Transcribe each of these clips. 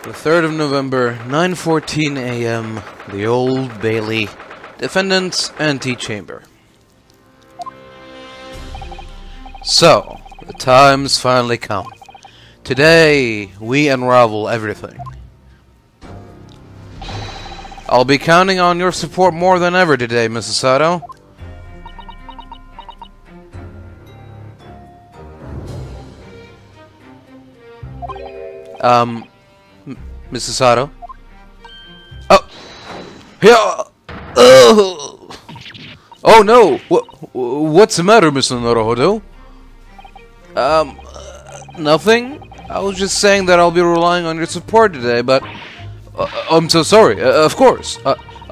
The 3rd of November, 9:14 a.m., the Old Bailey, Defendant's Antechamber. So, the time's finally come. Today, we unravel everything. I'll be counting on your support more than ever today, Mrs. Sato. Mrs. Sato? Oh! Yeah! Oh no! What's the matter, Mr. Naruhodo? Nothing. I was just saying that I'll be relying on your support today, but... I'm so sorry, of course.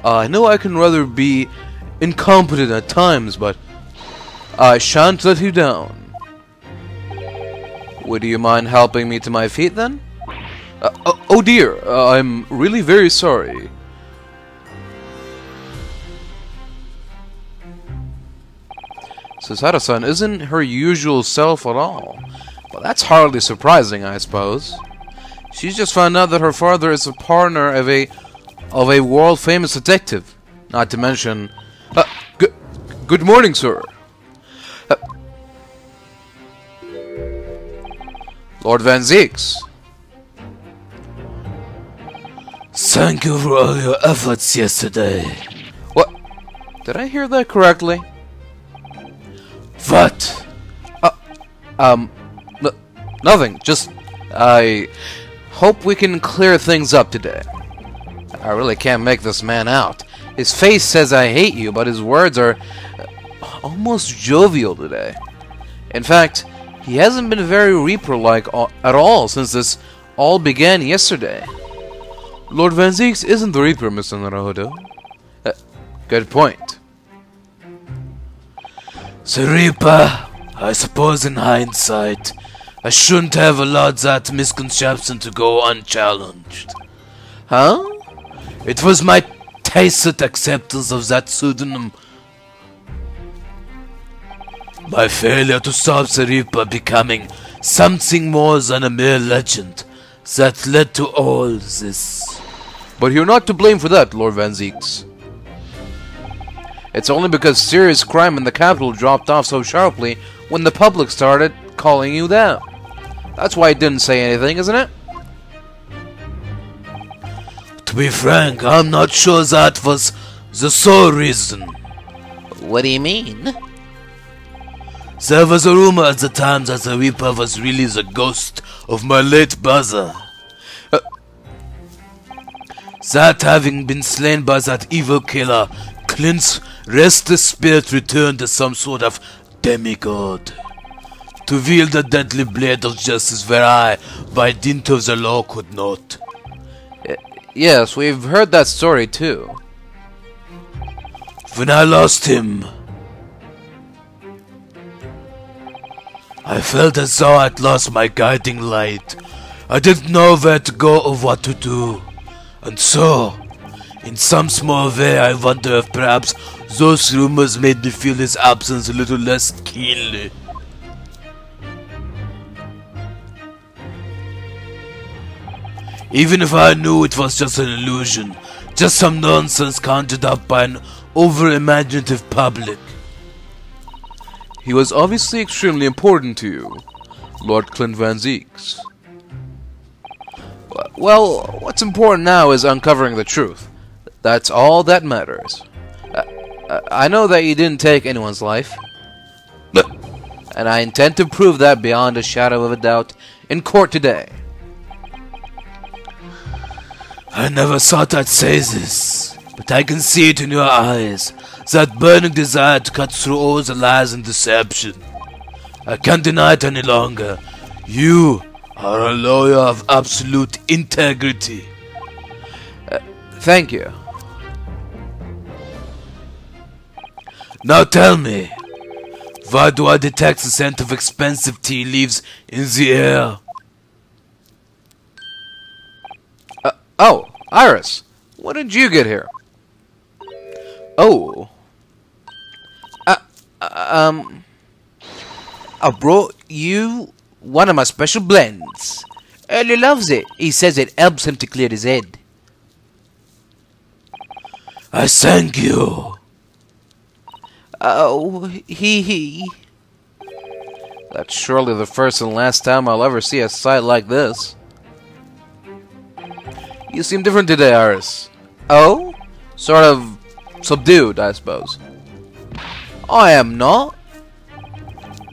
I know I can rather be incompetent at times, but... I shan't let you down. Would you mind helping me to my feet, then? Oh dear, I'm really very sorry. Susato-san isn't her usual self at all. Well, that's hardly surprising, I suppose. She's just found out that her father is a partner of a world-famous detective. Not to mention... good morning, sir. Lord Van Zeeks. Thank you for all your efforts yesterday. What? Did I hear that correctly? What? Nothing. Just, I hope we can clear things up today. I really can't make this man out. His face says I hate you, but his words are almost jovial today. In fact, he hasn't been very Reaper-like at all since this all began yesterday. Lord Van Zeeks isn't the Reaper, Mr. Naruhodo. Good point. The Reaper, I suppose in hindsight, I shouldn't have allowed that misconception to go unchallenged. Huh? It was my tacit acceptance of that pseudonym. My failure to stop the Reaper becoming something more than a mere legend that led to all this. But you're not to blame for that, Lord Van Zeeks. It's only because serious crime in the capital dropped off so sharply when the public started calling you down. That's why I didn't say anything, isn't it? To be frank, I'm not sure that was the sole reason. What do you mean? There was a rumor at the time that the Reaper was really the ghost of my late brother. That having been slain by that evil killer, Clint's restless spirit returned as some sort of demigod, to wield the deadly blade of justice where I, by dint of the law, could not. Yes, we've heard that story too. When I lost him, I felt as though I'd lost my guiding light. I didn't know where to go or what to do. And so, in some small way, I wonder if perhaps those rumors made me feel his absence a little less keenly. Even if I knew it was just an illusion, just some nonsense conjured up by an over-imaginative public. He was obviously extremely important to you, Lord Clint Van Zeeks. Well, what's important now is uncovering the truth. That's all that matters. I know that you didn't take anyone's life, and I intend to prove that beyond a shadow of a doubt in court today. I never thought I'd say this, but I can see it in your eyes, that burning desire to cut through all the lies and deception. I can't deny it any longer. You are a lawyer of absolute integrity. Thank you. Now tell me, why do I detect the scent of expensive tea leaves in the air? Oh, Iris, when did you get here? Oh. I brought you one of my special blends. Early loves it. He says it helps him to clear his head. I thank you. Oh, he. That's surely the first and last time I'll ever see a sight like this. You seem different today, Iris. Oh? Sort of subdued, I suppose. I am not.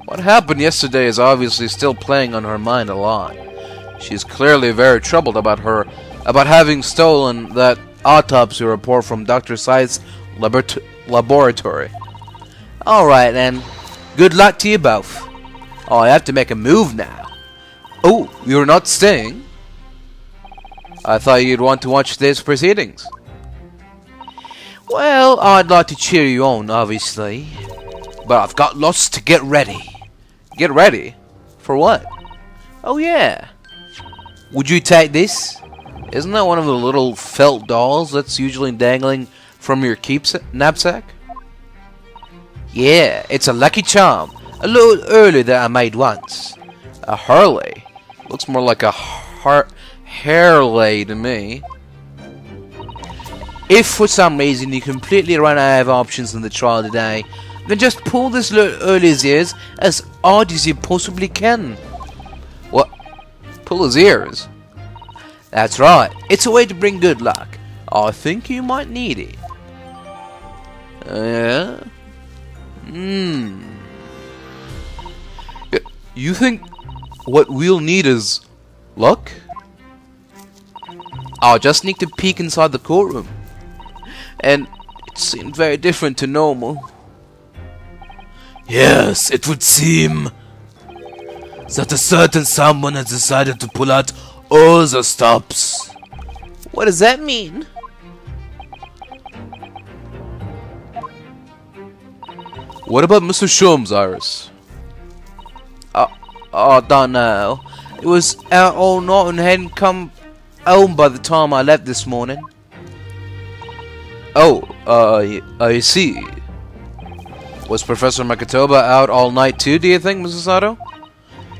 What happened yesterday is obviously still playing on her mind a lot. She's clearly very troubled about having stolen that autopsy report from Dr. Sai's laboratory. Alright then. Good luck to you both. Oh, I have to make a move now. Oh, you're not staying? I thought you'd want to watch today's proceedings. Well, I'd like to cheer you on, obviously. But I've got lots to get ready. Get ready? For what? Oh yeah. Would you take this? Isn't that one of the little felt dolls that's usually dangling from your knapsack? Yeah, it's a lucky charm. A little early that I made once. A Harley. Looks more like a Harley to me. If for some reason you completely run out of options in the trial today, then just pull this little early's ears as hard as you possibly can. What? Pull his ears? That's right. It's a way to bring good luck. I think you might need it. Yeah? You think what we'll need is luck? I'll just need to peek inside the courtroom. And it seemed very different to normal. Yes, it would seem that a certain someone has decided to pull out all the stops. What does that mean? What about Mr. Sholmes, Iris? I don't know. It was out all night and hadn't come home by the time I left this morning. Oh, I see. Was Professor Makatoba out all night too, do you think, Mrs. Sato?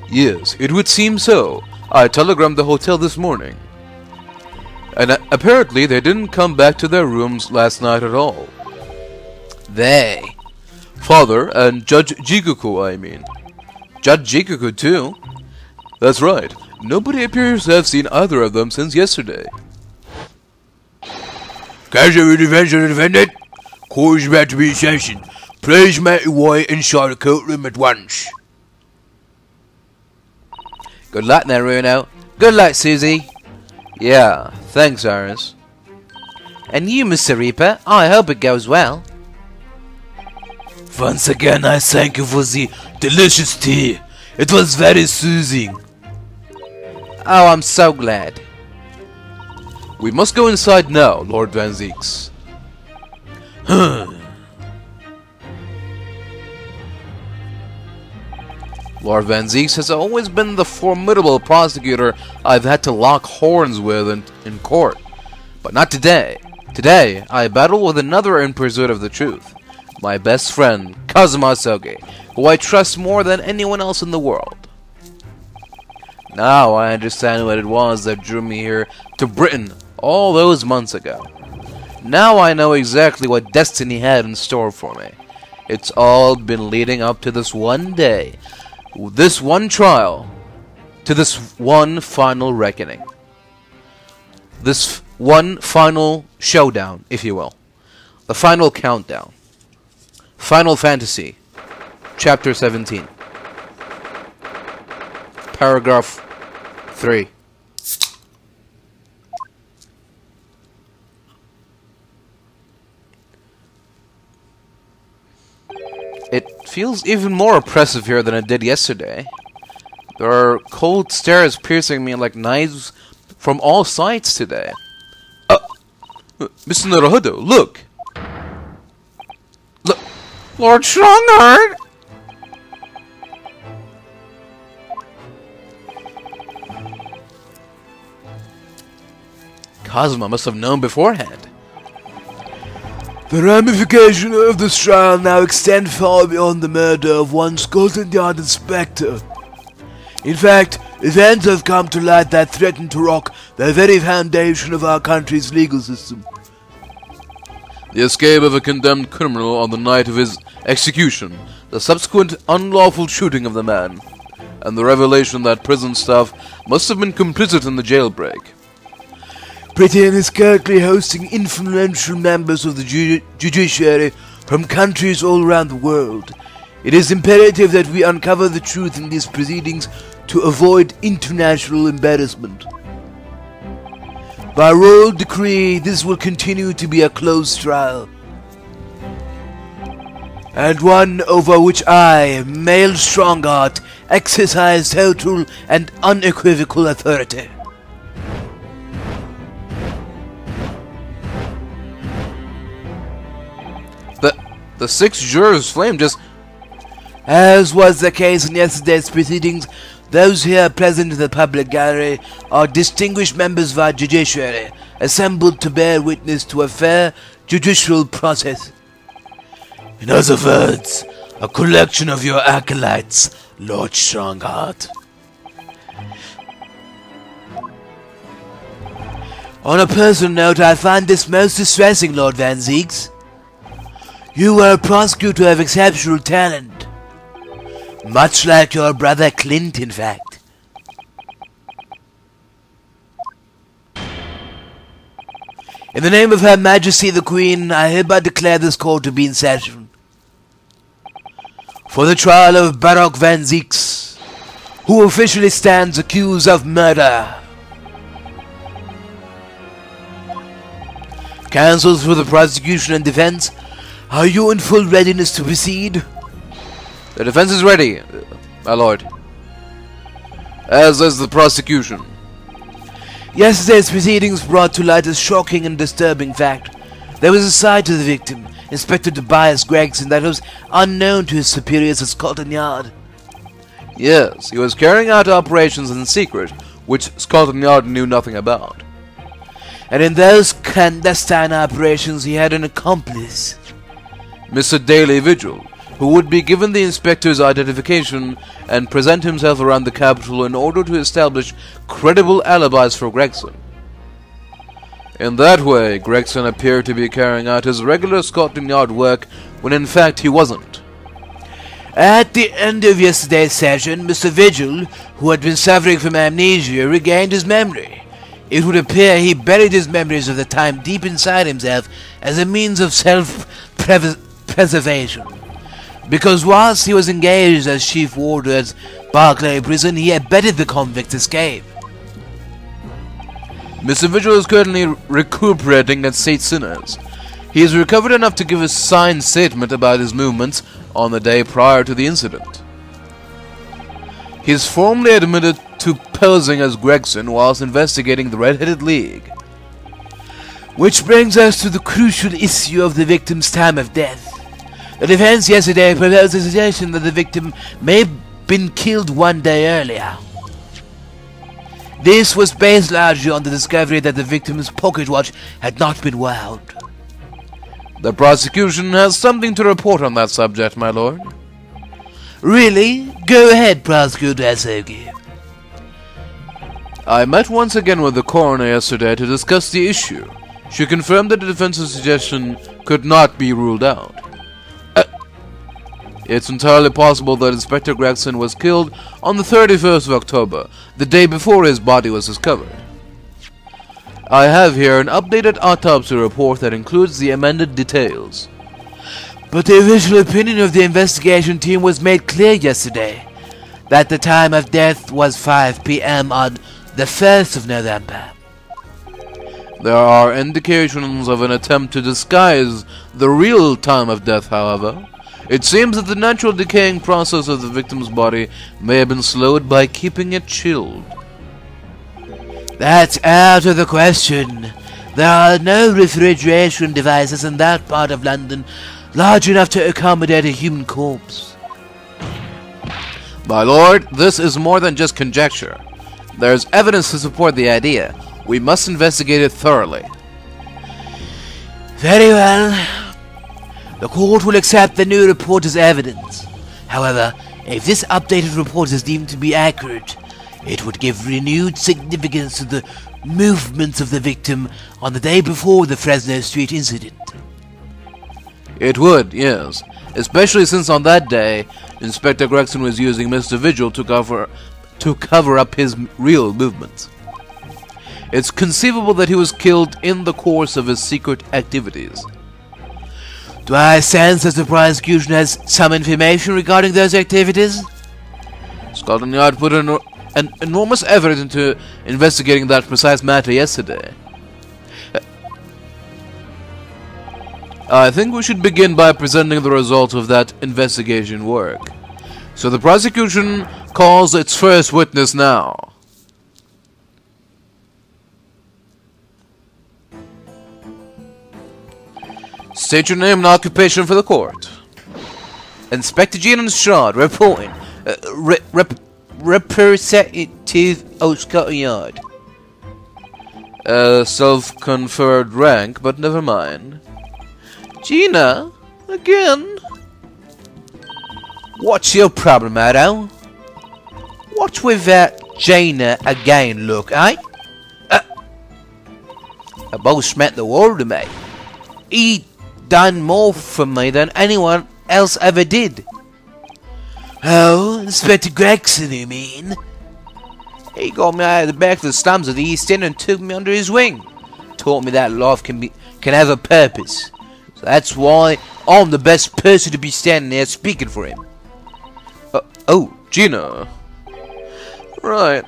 Yes, it would seem so. I telegrammed the hotel this morning. And apparently they didn't come back to their rooms last night at all. They? Father and Judge Jikuku, I mean. Judge Jikuku too? That's right. Nobody appears to have seen either of them since yesterday. Casual defendant. Court is about to be in session. Please make your way inside the courtroom at once. Good luck, Naruhodo. Good luck, Susie. Yeah, thanks, Iris. And you, Mr. Reaper, I hope it goes well. Once again, I thank you for the delicious tea. It was very soothing. Oh, I'm so glad. We must go inside now, Lord Van Zieks. Lord Van Zieks has always been the formidable prosecutor I've had to lock horns with in court. But not today. Today, I battle with another in pursuit of the truth. My best friend, Kazuma Soge, who I trust more than anyone else in the world. Now I understand what it was that drew me here to Britain all those months ago. Now I know exactly what destiny had in store for me. It's all been leading up to this one day, this one trial, to this one final reckoning. This one final showdown, if you will. The final countdown. Final Fantasy, Chapter 17. Paragraph 3. It feels even more oppressive here than it did yesterday. There are cold stares piercing me like knives from all sides today. Mr. Naruhodo, look! Look! Lord Strongheart! Kazuma must have known beforehand. The ramifications of this trial now extend far beyond the murder of one Scotland Yard inspector. In fact, Events have come to light that threaten to rock the very foundation of our country's legal system. The escape of a condemned criminal on the night of his execution, the subsequent unlawful shooting of the man, and the revelation that prison staff must have been complicit in the jailbreak. Britain is currently hosting influential members of the judiciary from countries all around the world. It is imperative that we uncover the truth in these proceedings to avoid international embarrassment. By royal decree, this will continue to be a closed trial, and one over which I, male Strongheart, exercise total and unequivocal authority. The 6 jurors' flame just... As was the case in yesterday's proceedings, those here present in the public gallery are distinguished members of our judiciary, assembled to bear witness to a fair judicial process. In other words, a collection of your acolytes, Lord Strongheart. On a personal note, I find this most distressing, Lord Van Zieks. You were a prosecutor of exceptional talent. Much like your brother Clint, in fact. In the name of Her Majesty the Queen, I hereby declare this court to be in session. For the trial of Baroque Van Zieks, who officially stands accused of murder. Counsels for the prosecution and defense, are you in full readiness to proceed? The defense is ready, my lord. As is the prosecution. Yesterday's proceedings brought to light a shocking and disturbing fact. There was a side to the victim, Inspector Gregson, that was unknown to his superiors at Scotland Yard. Yes, he was carrying out operations in secret, which Scotland Yard knew nothing about. And in those clandestine operations he had an accomplice. Mr. Daily Vigil, who would be given the inspector's identification and present himself around the capital in order to establish credible alibis for Gregson. In that way, Gregson appeared to be carrying out his regular Scotland Yard work when in fact he wasn't. At the end of yesterday's session, Mr. Vigil, who had been suffering from amnesia, regained his memory. It would appear he buried his memories of the time deep inside himself as a means of self-preservation. Because whilst he was engaged as chief warder at Barclay Prison, he abetted the convict's escape. Mr. Vigil is currently recuperating at St. Sinners. He has recovered enough to give a signed statement about his movements on the day prior to the incident. He is formally admitted to posing as Gregson whilst investigating the Red-Headed League. Which brings us to the crucial issue of the victim's time of death. The defense yesterday proposed a suggestion that the victim may have been killed one day earlier. This was based largely on the discovery that the victim's pocket watch had not been wound. The prosecution has something to report on that subject, my lord. Really? Go ahead, Prosecutor Asogi. I met once again with the coroner yesterday to discuss the issue. She confirmed that the defense's suggestion could not be ruled out. It's entirely possible that Inspector Gregson was killed on the 31st of October, the day before his body was discovered. I have here an updated autopsy report that includes the amended details. But the original opinion of the investigation team was made clear yesterday, that the time of death was 5 p.m. on the 1st of November. There are indications of an attempt to disguise the real time of death, however. It seems that the natural decaying process of the victim's body may have been slowed by keeping it chilled. That's out of the question. There are no refrigeration devices in that part of London large enough to accommodate a human corpse. My lord, this is more than just conjecture. There's evidence to support the idea. We must investigate it thoroughly. Very well. The court will accept the new report as evidence. However, if this updated report is deemed to be accurate, It would give renewed significance to the movements of the victim on the day before the Fresno Street incident. It would, yes. Especially since on that day, Inspector Gregson was using Mr. Vigil to cover up his real movements. It's conceivable that he was killed in the course of his secret activities. Do I sense that the prosecution has some information regarding those activities? Scotland Yard put an enormous effort into investigating that precise matter yesterday. I think we should begin by presenting the results of that investigation work. So the prosecution calls its first witness now. State your name and occupation for the court. Inspector Gregson, reporting. Representative of Scotland Yard. Self-conferred rank, but never mind. Gina? Again? What's your problem, Otto? What's with that Gina again look, eh? The boss meant the world to me. He done more for me than anyone else ever did. Oh, Inspector Gregson, you mean? He got me out of the back of the slums of the East End and took me under his wing. Taught me that life can have a purpose. So that's why I'm the best person to be standing there speaking for him. Oh, Gina. Right.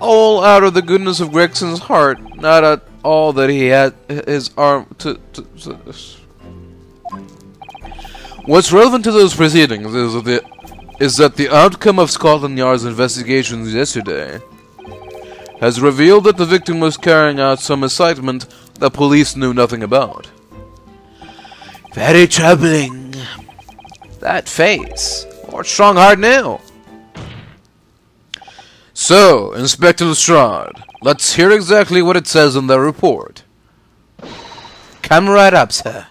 All out of the goodness of Gregson's heart, not at all that he had his arm to. What's relevant to those proceedings is that the outcome of Scotland Yard's investigations yesterday has revealed that the victim was carrying out some assignment that police knew nothing about. Very troubling. That face. What strong heart now? So, Inspector Lestrade, let's hear exactly what it says in the report. Come right up, sir.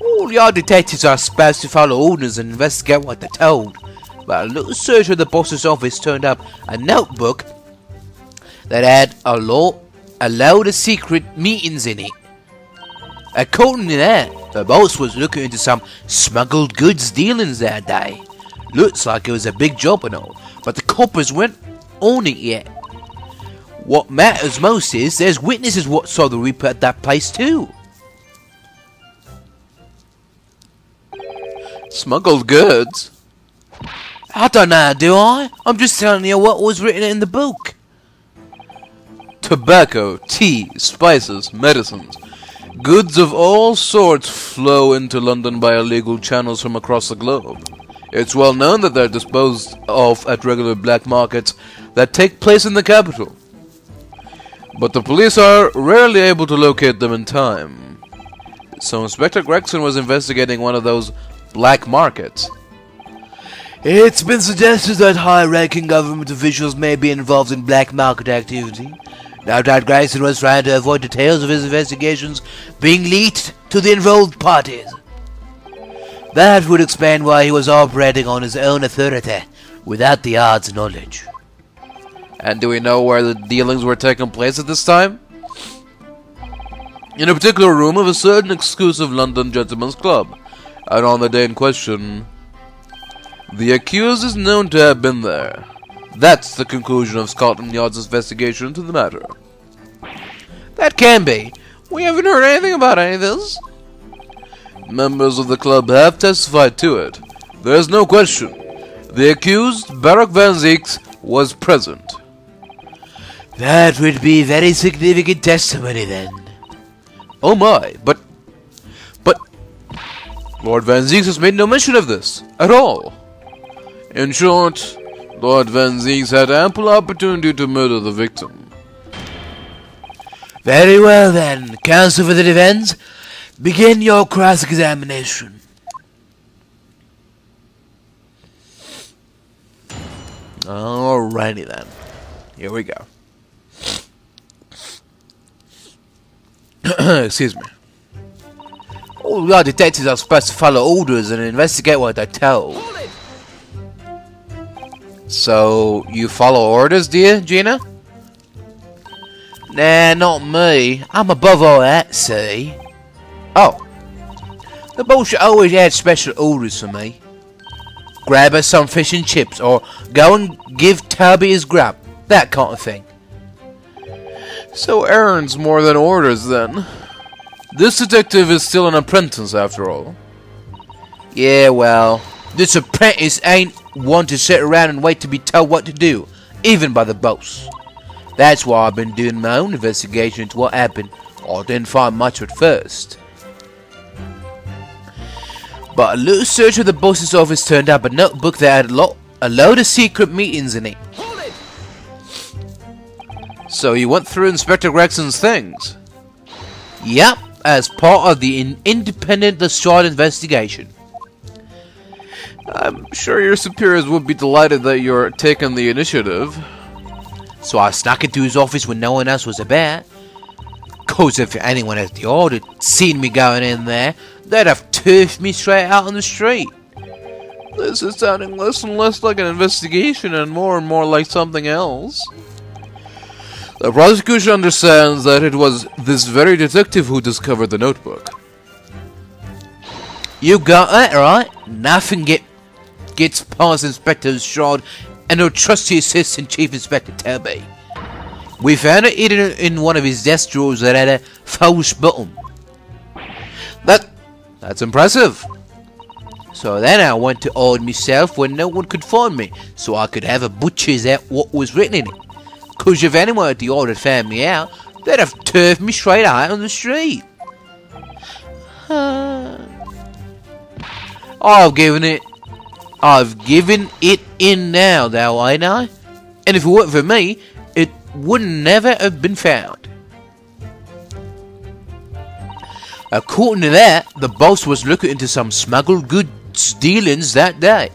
All your detectives are supposed to follow orders and investigate what they're told. But a little search of the boss's office turned up a notebook that had a load of secret meetings in it. According to that, the boss was looking into some smuggled goods dealings that day. Looks like it was a big job and all, but the coppers weren't on it yet. What matters most is there's witnesses what saw the reaper at that place too. Smuggled goods? I don't know, do I? I'm just telling you what was written in the book. Tobacco, tea, spices, medicines. Goods of all sorts flow into London by illegal channels from across the globe. It's well known that they're disposed of at regular black markets that take place in the capital. But the police are rarely able to locate them in time. So Inspector Gregson was investigating one of those black markets. It's been suggested that high-ranking government officials may be involved in black market activity. No doubt Gregson was trying to avoid details of his investigations being leaked to the involved parties. That would explain why he was operating on his own authority, without the yard's knowledge. And do we know where the dealings were taking place at this time? In a particular room of a certain exclusive London gentleman's club. And on the day in question, the accused is known to have been there. That's the conclusion of Scotland Yard's investigation into the matter. That can be. We haven't heard anything about any of this. Members of the club have testified to it. There's no question. The accused, Barak Van Zeeks, was present. That would be very significant testimony then. Oh my, but Lord Van Zeeks has made no mention of this, at all. In short, Lord Van Zeeks had ample opportunity to murder the victim. Very well then, counsel for the defense, begin your cross-examination. Alrighty then, here we go. Excuse me. All we are detectives are supposed to follow orders and investigate what they're told. So, you follow orders, do you, Gina? Nah, not me. I'm above all that, see? Oh. The bullshit always had special orders for me. Grab us some fish and chips, or go and give Tubby his grub. That kind of thing. So errands more than orders, then. This detective is still an apprentice, after all. Yeah, well, this apprentice ain't one to sit around and wait to be told what to do, even by the boss. That's why I've been doing my own investigation into what happened. I didn't find much at first, but a little search of the boss's office turned up a notebook that had a load of secret meetings in it. So you went through Inspector Gregson's things? Yep, as part of the independent Lestrade investigation. I'm sure your superiors would be delighted that you're taking the initiative. So I snuck into his office when no one else was about. Cause if anyone at the yard had seen me going in there, they'd have turfed me straight out on the street. This is sounding less and less like an investigation and more like something else. The prosecution understands that it was this very detective who discovered the notebook. You got that right. Nothing gets past Inspector Lestrade and her trusty assistant, Chief Inspector Toby. We found it hidden in one of his desk drawers that had a false button. That's impressive. So then I went to hide myself when no one could find me, so I could have a butcher's at what was written in it. Cause if anyone at the yard had found me out, they'd have turfed me straight out on the street. I've given it in now, though, ain't I? And if it weren't for me, it would never have been found. According to that, the boss was looking into some smuggled goods dealings that day.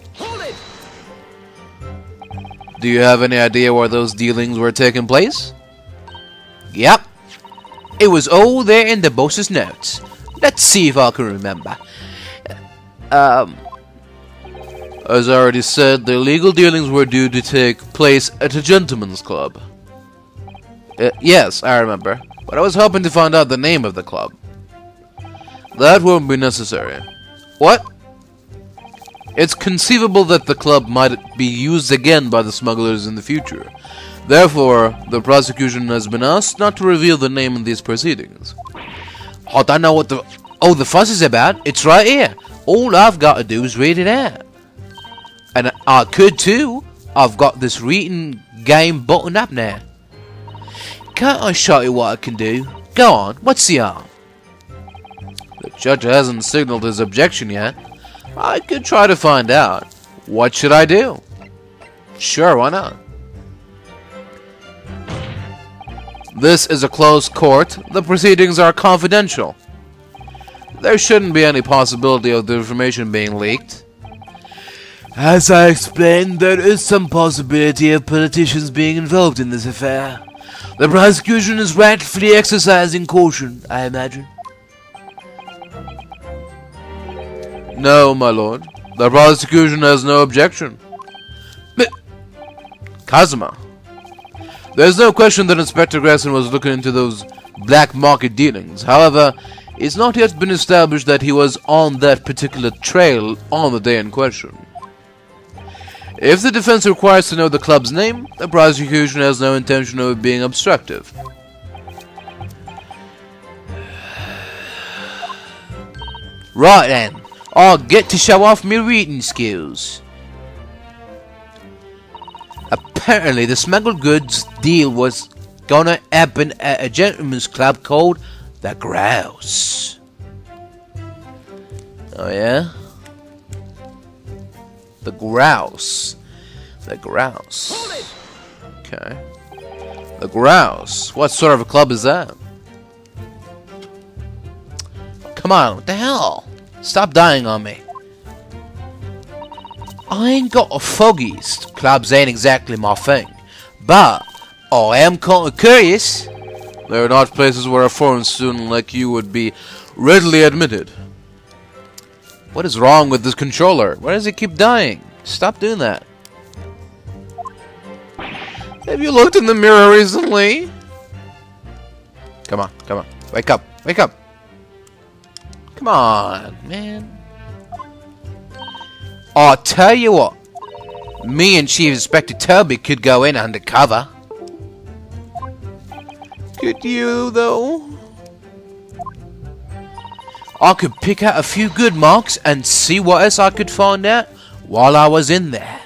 Do you have any idea where those dealings were taking place? Yep. It was all there in the boss's notes. Let's see if I can remember. As I already said, the illegal dealings were due to take place at a gentleman's club. Yes, I remember. But I was hoping to find out the name of the club. That won't be necessary. What? It's conceivable that the club might be used again by the smugglers in the future. Therefore, the prosecution has been asked not to reveal the name in these proceedings. I don't know what all the fuss is about. It's right here. All I've got to do is read it out. And I could too. I've got this reading game buttoned up now. Can't I show you what I can do? Go on, what's the harm? The judge hasn't signaled his objection yet. I could try to find out. What should I do? Sure, why not? This is a closed court. The proceedings are confidential. There shouldn't be any possibility of the information being leaked. As I explained, there is some possibility of politicians being involved in this affair. The prosecution is rightfully exercising caution, I imagine. No, my lord. The prosecution has no objection. But, Kazuma, there's no question that Inspector Gregson was looking into those black market dealings. However, it's not yet been established that he was on that particular trail on the day in question. If the defense requires to know the club's name, the prosecution has no intention of being obstructive. Right then, I'll get to show off my reading skills. Apparently, the smuggled goods deal was gonna happen at a gentleman's club called the Grouse. Oh yeah? The Grouse. The Grouse. Okay. The Grouse. What sort of a club is that? Come on, what the hell? Stop dying on me. I ain't got a foggiest. Clubs ain't exactly my thing. But I am kinda curious. They are not places where a foreign student like you would be readily admitted. What is wrong with this controller? Why does it keep dying? Stop doing that. Have you looked in the mirror recently? Come on, come on. Wake up, wake up. Come on, man. I'll tell you what. Me and Chief Inspector Toby could go in undercover. Could you, though? I could pick out a few good marks and see what else I could find out while I was in there.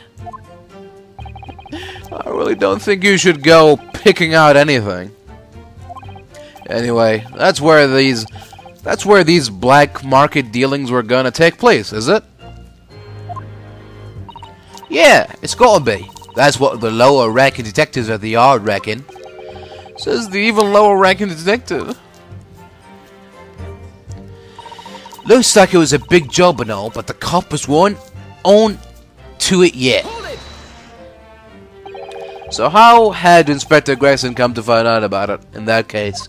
I really don't think you should go picking out anything. Anyway, that's where these black market dealings were gonna take place, is it? Yeah, it's gotta be. That's what the lower ranking detectives at the yard reckon. Says the even lower ranking detective. Looks like it was a big job and all, but the coppers weren't on to it yet. So how had Inspector Gregson come to find out about it in that case?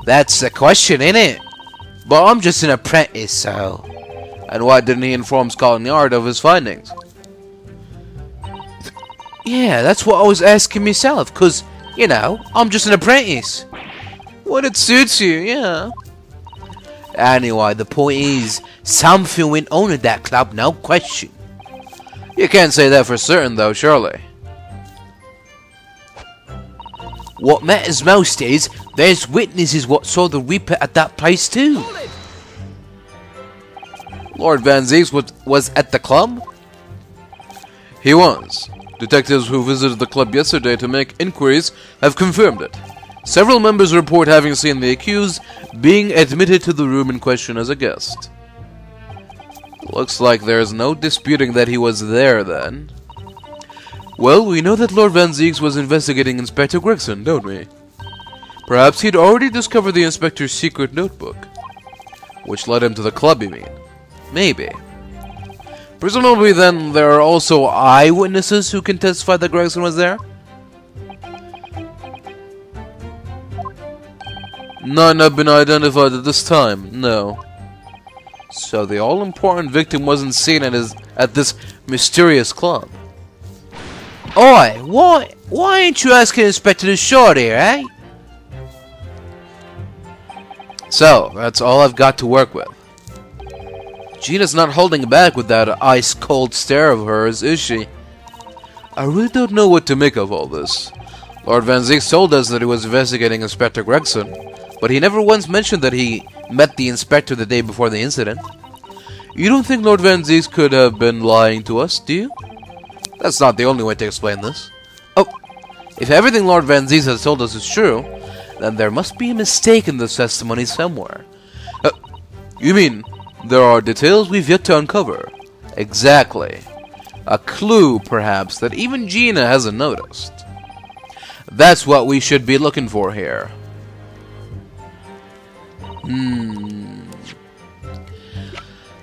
That's the question, innit? But I'm just an apprentice, so... And why didn't he inform Scotland Yard of his findings? Yeah, that's what I was asking myself, cause, you know, I'm just an apprentice. When it suits you, yeah. Anyway, the point is, something went on at that club, no question. You can't say that for certain, though, surely. What matters most is, there's witnesses what saw the Reaper at that place too. Lord Van Zieks was at the club? He was. Detectives who visited the club yesterday to make inquiries have confirmed it. Several members report having seen the accused being admitted to the room in question as a guest. Looks like there's no disputing that he was there then. Well, we know that Lord Van Zieks was investigating Inspector Gregson, don't we? Perhaps he'd already discovered the inspector's secret notebook. Which led him to the club, you mean? Maybe. Presumably then, there are also eyewitnesses who can testify that Gregson was there? None have been identified at this time, no. So the all-important victim wasn't seen at this mysterious club. Oi, why ain't you asking Inspector the Short here, eh? So, that's all I've got to work with. Gina's not holding back with that ice-cold stare of hers, is she? I really don't know what to make of all this. Lord Van Zieks told us that he was investigating Inspector Gregson, but he never once mentioned that he met the inspector the day before the incident. You don't think Lord Van Zieks could have been lying to us, do you? That's not the only way to explain this. Oh, if everything Lord Van Zieks has told us is true, then there must be a mistake in this testimony somewhere. You mean, there are details we've yet to uncover? Exactly. A clue, perhaps, that even Gina hasn't noticed. That's what we should be looking for here.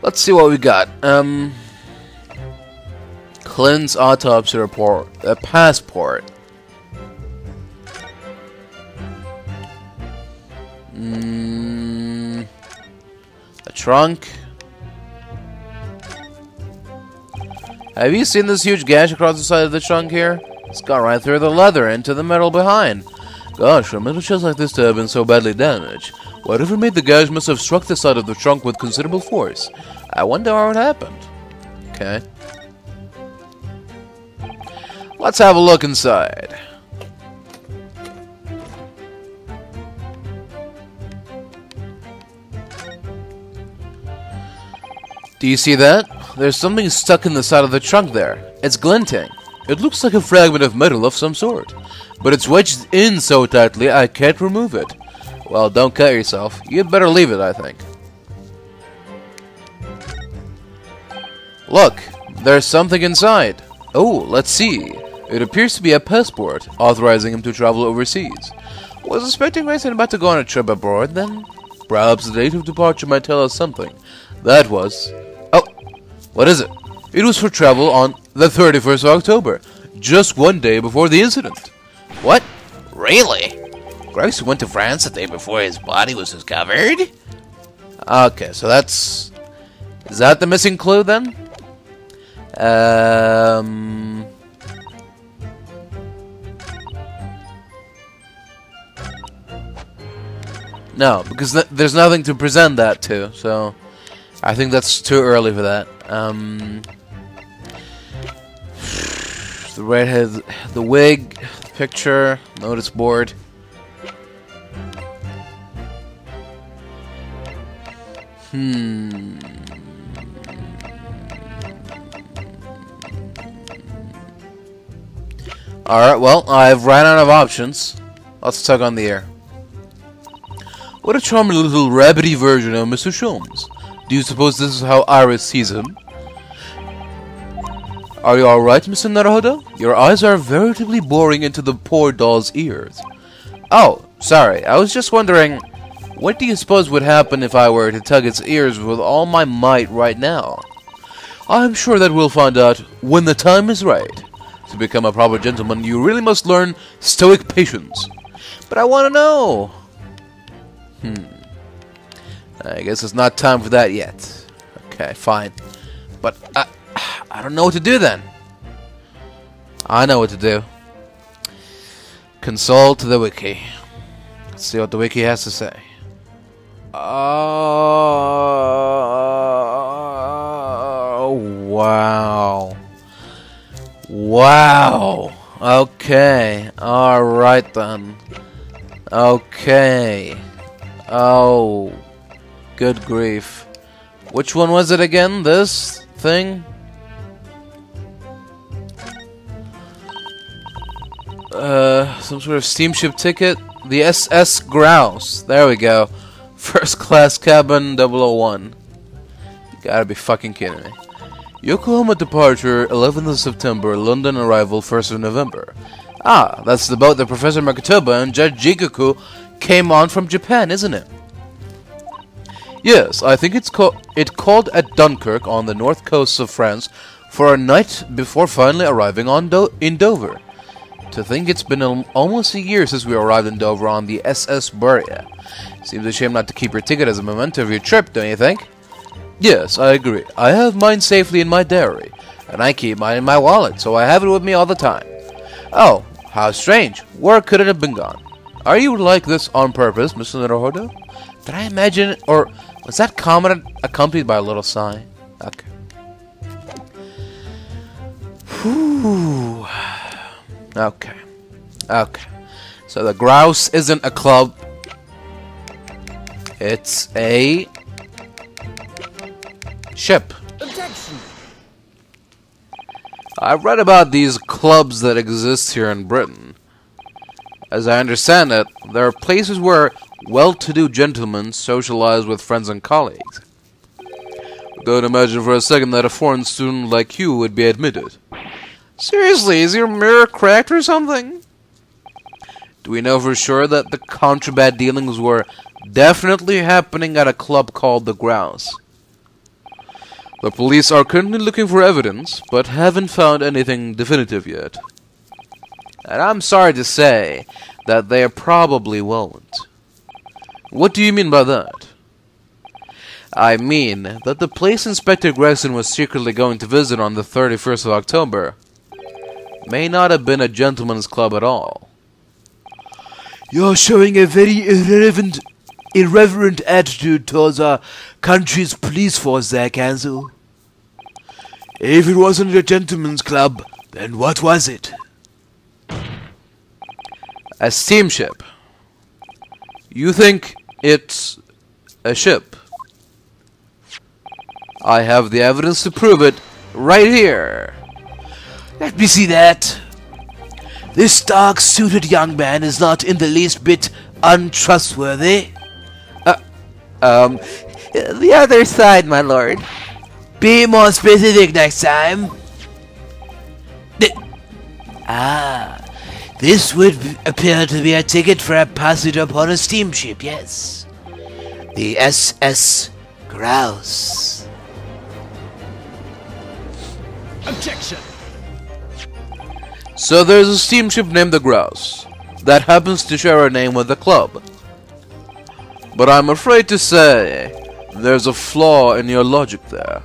Let's see what we got. Clint's autopsy report. A passport. A trunk. Have you seen this huge gash across the side of the trunk here? It's gone right through the leather into the metal behind. Gosh, for a metal chest like this to have been so badly damaged, whatever made the gash must have struck the side of the trunk with considerable force. I wonder how it happened. Okay. Let's have a look inside. Do you see that? There's something stuck in the side of the trunk there. It's glinting. It looks like a fragment of metal of some sort. But it's wedged in so tightly I can't remove it. Well, don't cut yourself. You'd better leave it, I think. Look, there's something inside. Oh, let's see. It appears to be a passport, authorizing him to travel overseas. Was Inspector Gregson about to go on a trip abroad, then? Perhaps the date of departure might tell us something. That was... Oh, what is it? It was for travel on the 31st of October, just one day before the incident. What? Really? Gregson went to France the day before his body was discovered? Okay, so that's... Is that the missing clue then? No, because there's nothing to present that to, so I think that's too early for that. The redhead, the wig, the picture, notice board. Alright, well, I've ran out of options. Let's tug on the air. What a charming little rabbity version of Mr. Sholmes. Do you suppose this is how Iris sees him? Are you alright, Mr. Naruhodo? Your eyes are veritably boring into the poor doll's ears. Oh, sorry. I was just wondering, what do you suppose would happen if I were to tug its ears with all my might right now? I'm sure that we'll find out when the time is right. To become a proper gentleman, you really must learn stoic patience. But I want to know. I guess it's not time for that yet. Okay, fine. But I don't know what to do then. I know what to do. Consult the wiki. Let's see what the wiki has to say. Oh, wow. Wow. Okay. Alright then. Okay. Oh. Good grief. Which one was it again? This thing? Some sort of steamship ticket? The SS Grouse. There we go. First class cabin 001. You gotta be fucking kidding me. Yokohama departure 11th of September, London arrival 1st of November. Ah, that's the boat that Professor Makotoba and Judge Jigoku came on from Japan, isn't it? Yes, I think it called at Dunkirk on the north coast of France for a night before finally arriving on in Dover. To think it's been almost a year since we arrived in Dover on the SS Buria. Seems a shame not to keep your ticket as a memento of your trip, don't you think? Yes, I agree. I have mine safely in my diary, and I keep mine in my wallet, so I have it with me all the time. Oh, how strange. Where could it have been gone? Are you like this on purpose, Mr. Naruhodo? Did I imagine it, or was that comment accompanied by a little sigh? Okay. Whew. Okay. Okay. So the Grouse isn't a club. It's a ship. Objection. I've read about these clubs that exist here in Britain. As I understand it, there are places where well-to-do gentlemen socialize with friends and colleagues. Don't imagine for a second that a foreign student like you would be admitted. Seriously, is your mirror cracked or something? Do we know for sure that the contraband dealings were definitely happening at a club called the Grouse? The police are currently looking for evidence, but haven't found anything definitive yet. And I'm sorry to say that they probably won't. What do you mean by that? I mean that the place Inspector Gregson was secretly going to visit on the 31st of October may not have been a gentleman's club at all. You're showing a very irreverent attitude towards our country's police force there, Kanzo. If it wasn't a gentleman's club, then what was it? A steamship. You think it's a ship? I have the evidence to prove it right here. Let me see that. This dark-suited young man is not in the least bit untrustworthy. The other side, my lord. Be more specific next time. This would appear to be a ticket for a passage upon a steamship, yes. The SS Grouse. Objection. So there's a steamship named the Grouse. that happens to share a name with the club. But I'm afraid to say, there's a flaw in your logic there.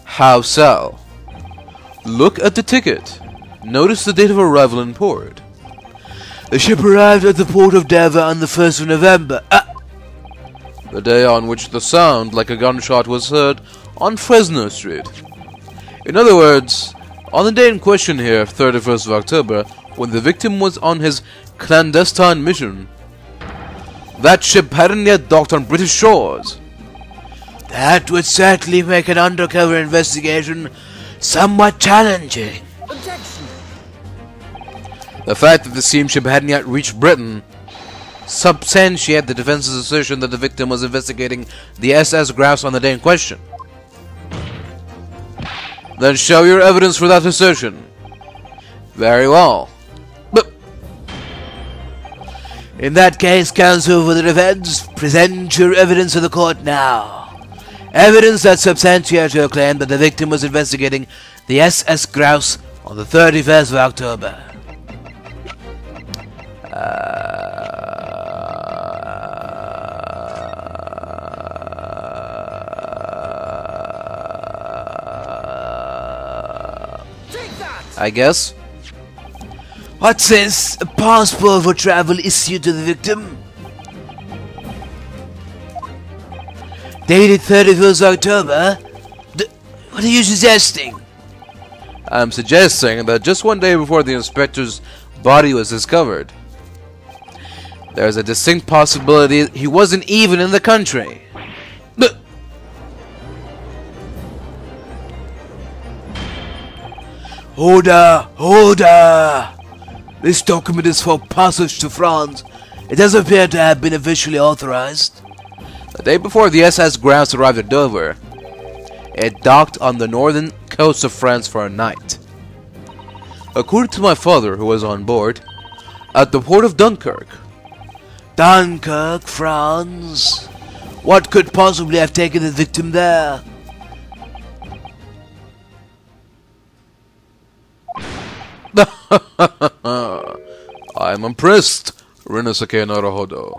How so? Look at the ticket. Notice the date of arrival in port. The ship arrived at the port of Dover on the 1st of November. The day on which the sound like a gunshot was heard on Fresno Street. In other words, on the day in question here, 31st of October, when the victim was on his clandestine mission, that ship hadn't yet docked on British shores. That would certainly make an undercover investigation somewhat challenging. Objection! The fact that the steamship hadn't yet reached Britain substantiate the defense's assertion that the victim was investigating the SS Grouse on the day in question. Then show your evidence for that assertion. Very well. But in that case, counsel for the defense, present your evidence to the court now. Evidence that substantiates your claim that the victim was investigating the SS Grouse on the 31st of October. I guess. What's this? A passport for travel issued to the victim? Dated 31st October? What are you suggesting? I'm suggesting that just one day before the inspector's body was discovered, there's a distinct possibility he wasn't even in the country. Order! This document is for passage to France. It doesn't appear to have been officially authorized. The day before the SS Grouse arrived at Dover, it docked on the northern coast of France for a night. According to my father, who was on board, at the port of Dunkirk. Dunkirk, France? What could possibly have taken the victim there? I'm impressed, Ryunosuke Naruhodo.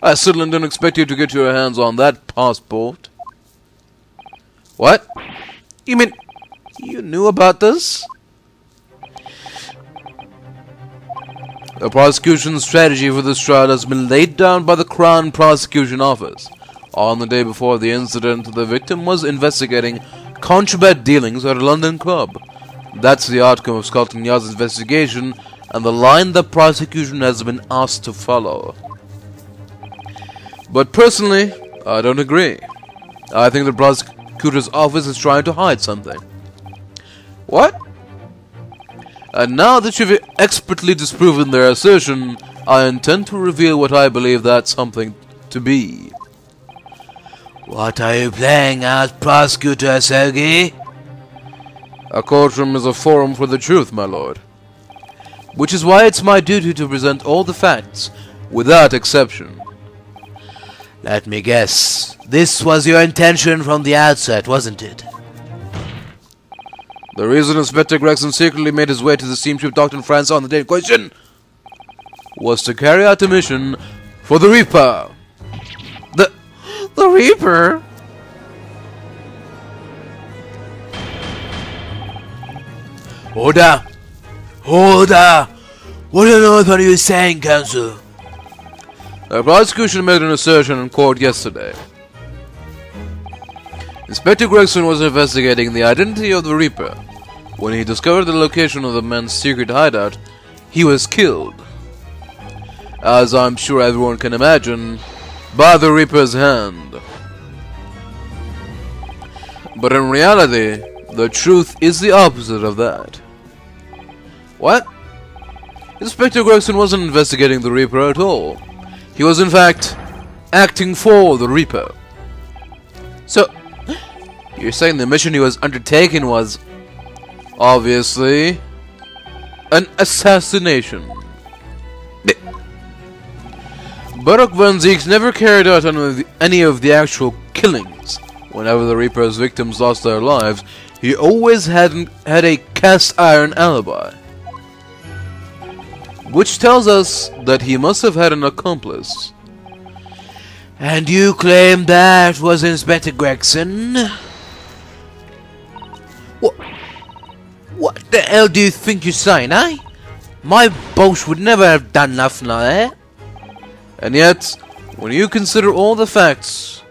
I certainly didn't expect you to get your hands on that passport. What? You mean you knew about this? The prosecution's strategy for this trial has been laid down by the Crown Prosecution Office. On the day before the incident, the victim was investigating contraband dealings at a London club. That's the outcome of Scotland Yard's investigation, and the line the prosecution has been asked to follow. But personally, I don't agree. I think the prosecutor's office is trying to hide something. What? And now that you've expertly disproven their assertion, I intend to reveal what I believe that something to be. What are you playing at, Prosecutor Sergei? A courtroom is a forum for the truth, my lord. Which is why it's my duty to present all the facts, without exception. Let me guess. This was your intention from the outset, wasn't it? The reason Inspector Gregson secretly made his way to the steamship docked in France on the day in question was to carry out a mission for the Reaper. The Reaper? Order! Order! What on earth are you saying, counsel? The prosecution made an assertion in court yesterday. Inspector Gregson was investigating the identity of the Reaper. When he discovered the location of the man's secret hideout, he was killed. As I'm sure everyone can imagine, by the Reaper's hand. But in reality, the truth is the opposite of that. What? Inspector Gregson wasn't investigating the Reaper at all. He was in fact acting for the Reaper. So, you're saying the mission he was undertaking was obviously an assassination. Baruch von Zieks never carried out any of the actual killings. Whenever the Reaper's victims lost their lives, he always had a cast iron alibi. which tells us that he must have had an accomplice. And you claim that was Inspector Gregson? What the hell do you think you're saying, eh? My boss would never have done nothing like that. And yet, when you consider all the facts,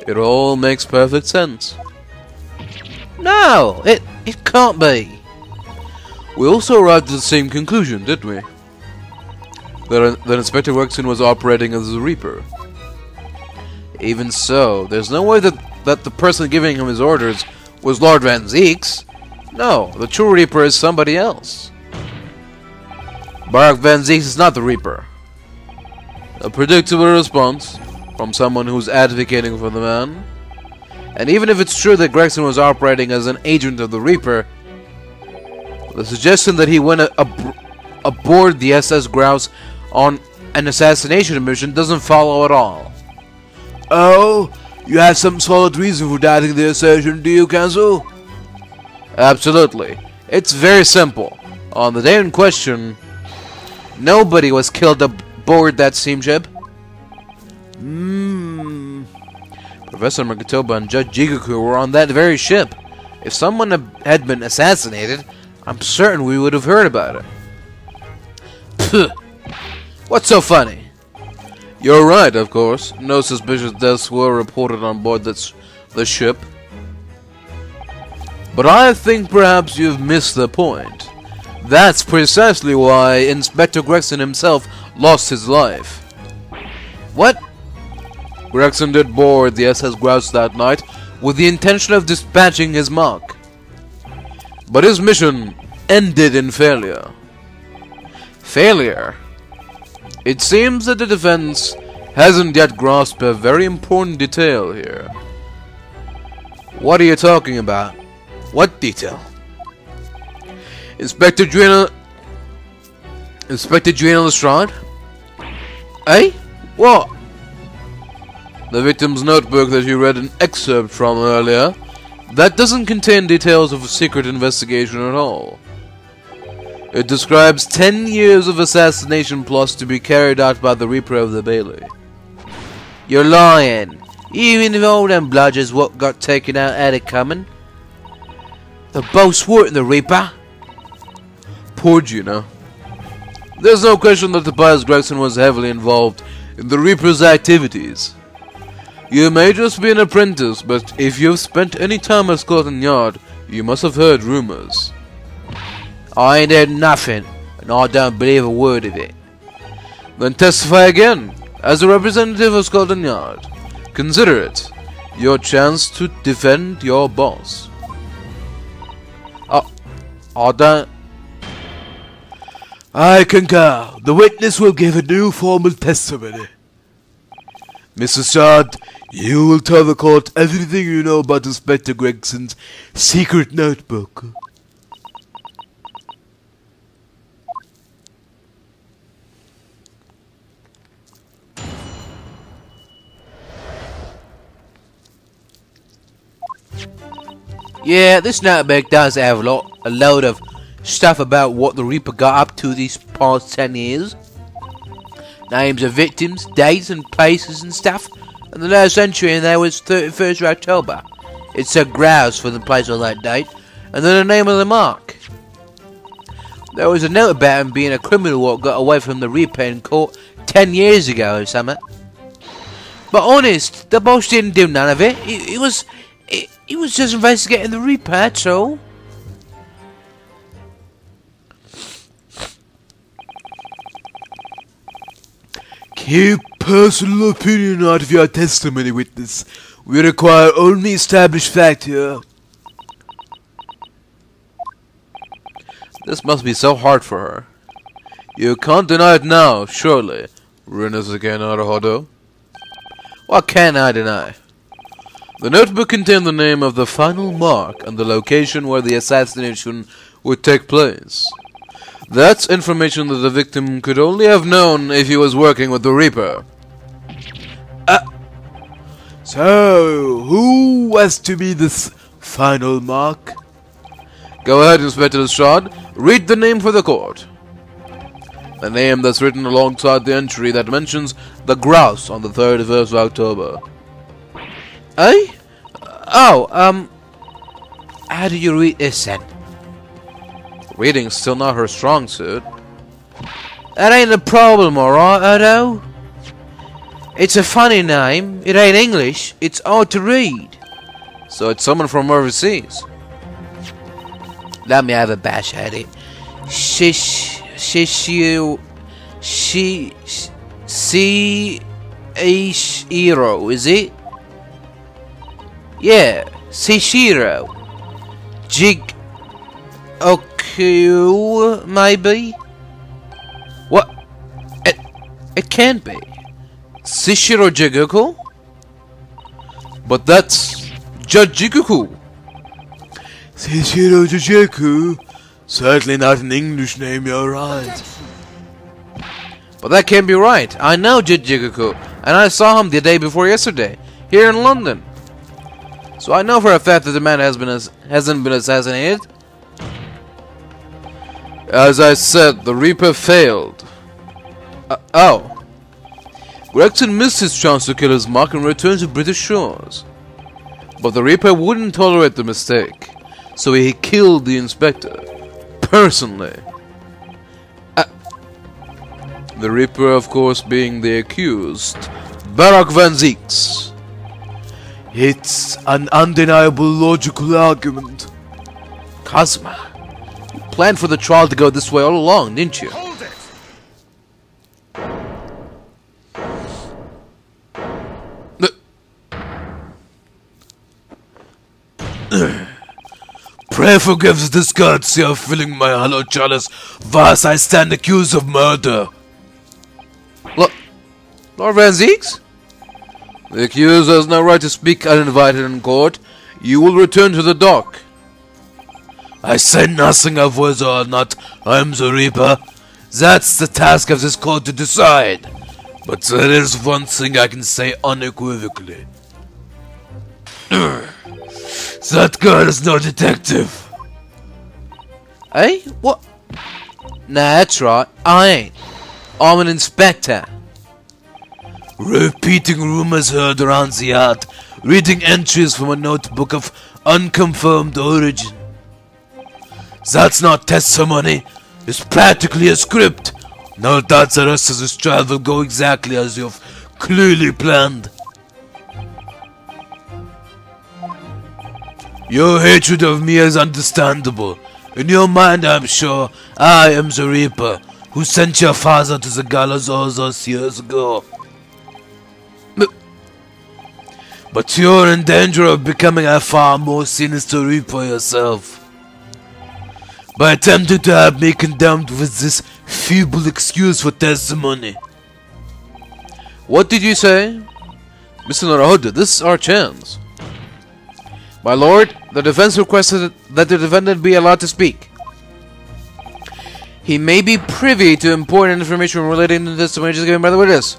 it all makes perfect sense. No, it can't be. We also arrived at the same conclusion, didn't we? That Inspector Gregson was operating as a Reaper. Even so, there's no way that the person giving him his orders was Lord Van Zeeks. No, the true Reaper is somebody else. Barak Van Zeeks is not the Reaper. A predictable response from someone who's advocating for the man. And even if it's true that Gregson was operating as an agent of the Reaper, the suggestion that he went aboard the SS Grouse on an assassination mission doesn't follow at all. Oh, you have some solid reason for doubting the assertion, do you, Counsel? Absolutely. It's very simple. On the day in question, nobody was killed aboard that steamship. Professor Makatoba and Judge Jigaku were on that very ship. If someone had been assassinated, I'm certain we would have heard about it. Pfft. What's so funny? You're right, of course. No suspicious deaths were reported on board the ship. But I think perhaps you've missed the point. That's precisely why Inspector Gregson himself lost his life. What? Gregson did board the SS Grouse that night with the intention of dispatching his mark. But his mission ended in failure. Failure? It seems that the defense hasn't yet grasped a very important detail here. What are you talking about? What detail? Inspector Julian Lestrade? Eh? What? The victim's notebook that you read an excerpt from earlier, that doesn't contain details of a secret investigation at all. It describes 10 years of assassination plots to be carried out by the Reaper of the Bailey. You're lying. Even if all them bludgers what got taken out had it coming. The boss weren't the Reaper. Poor Gina. There's no question that Tobias Gregson was heavily involved in the Reaper's activities. You may just be an apprentice, but if you've spent any time at Scotland Yard, you must have heard rumors. I ain't heard nothing, and I don't believe a word of it. Then testify again, as a representative of Scotland Yard. Consider it your chance to defend your boss. I don't... I concur. The witness will give a new formal testimony. Mr. Shard, you will tell the court everything you know about Inspector Gregson's secret notebook. Yeah, this notebook does have a load of stuff about what the Reaper got up to these past 10 years. Names of victims, dates and places and stuff. And the last entry in there was 31st of October. It's a grouse for the place on that date. And then the name of the mark. There was a note about him being a criminal what got away from the Reaper in court 10 years ago or something. But honest, the boss didn't do none of it. He was just investigating the Reaper, that's all. Keep personal opinion out of your testimony, witness. We require only established fact here. This must be so hard for her. You can't deny it now, surely, Ryunosuke Naruhodo. What can I deny? The notebook contained the name of the final mark and the location where the assassination would take place. That's information that the victim could only have known if he was working with the Reaper. So, who was to be this final mark? Go ahead, Inspector Lestrade. Read the name for the court. The name that's written alongside the entry that mentions the grouse on the 31st of October. Eh? Oh, how do you read this then? Reading's still not her strong suit. That ain't the problem, alright, Odo? It's a funny name. It ain't English. It's hard to read. So it's someone from overseas. Let me have a bash at it. Shishiro, is it? Yeah, Shishiro. Oku, maybe? What? It can't be. Shishiro Jigoku? But that's Jajiguku. Shishiro Jigoku? Certainly not an English name, you're right. But that can't be right. I know Jajiguku, and I saw him the day before yesterday, here in London. So I know for a fact that the man hasn't been assassinated. As I said, the Reaper failed. Oh. Gregson missed his chance to kill his mock and return to British shores. But the Reaper wouldn't tolerate the mistake, so he killed the Inspector. Personally. The Reaper, of course, being the accused, Barak Van Zieks. It's an undeniable logical argument. Kazuma, you planned for the trial to go this way all along, didn't you? Hold it! Pray forgives the courtesy of filling my hollow chalice, whilst I stand accused of murder. Lord Van Zieks? The accused has no right to speak uninvited in court. You will return to the dock. I say nothing of whether or not I'm the Reaper. That's the task of this court to decide. But there is one thing I can say unequivocally. That girl is no detective. Eh? What? Nah, that's right. I ain't. I'm an inspector. Repeating rumors heard around the yard, reading entries from a notebook of unconfirmed origin. That's not testimony, it's practically a script. No doubt the rest of this trial will go exactly as you've clearly planned. Your hatred of me is understandable. In your mind, I'm sure, I am the Reaper, who sent your father to the gallows all those years ago. But you're in danger of becoming a far more sinister Reaper yourself. By attempting to have me condemned with this feeble excuse for testimony. What did you say? Mr. Naruhodo, this is our chance. My lord, the defense requested that the defendant be allowed to speak. He may be privy to important information relating to the testimony just given by the witness.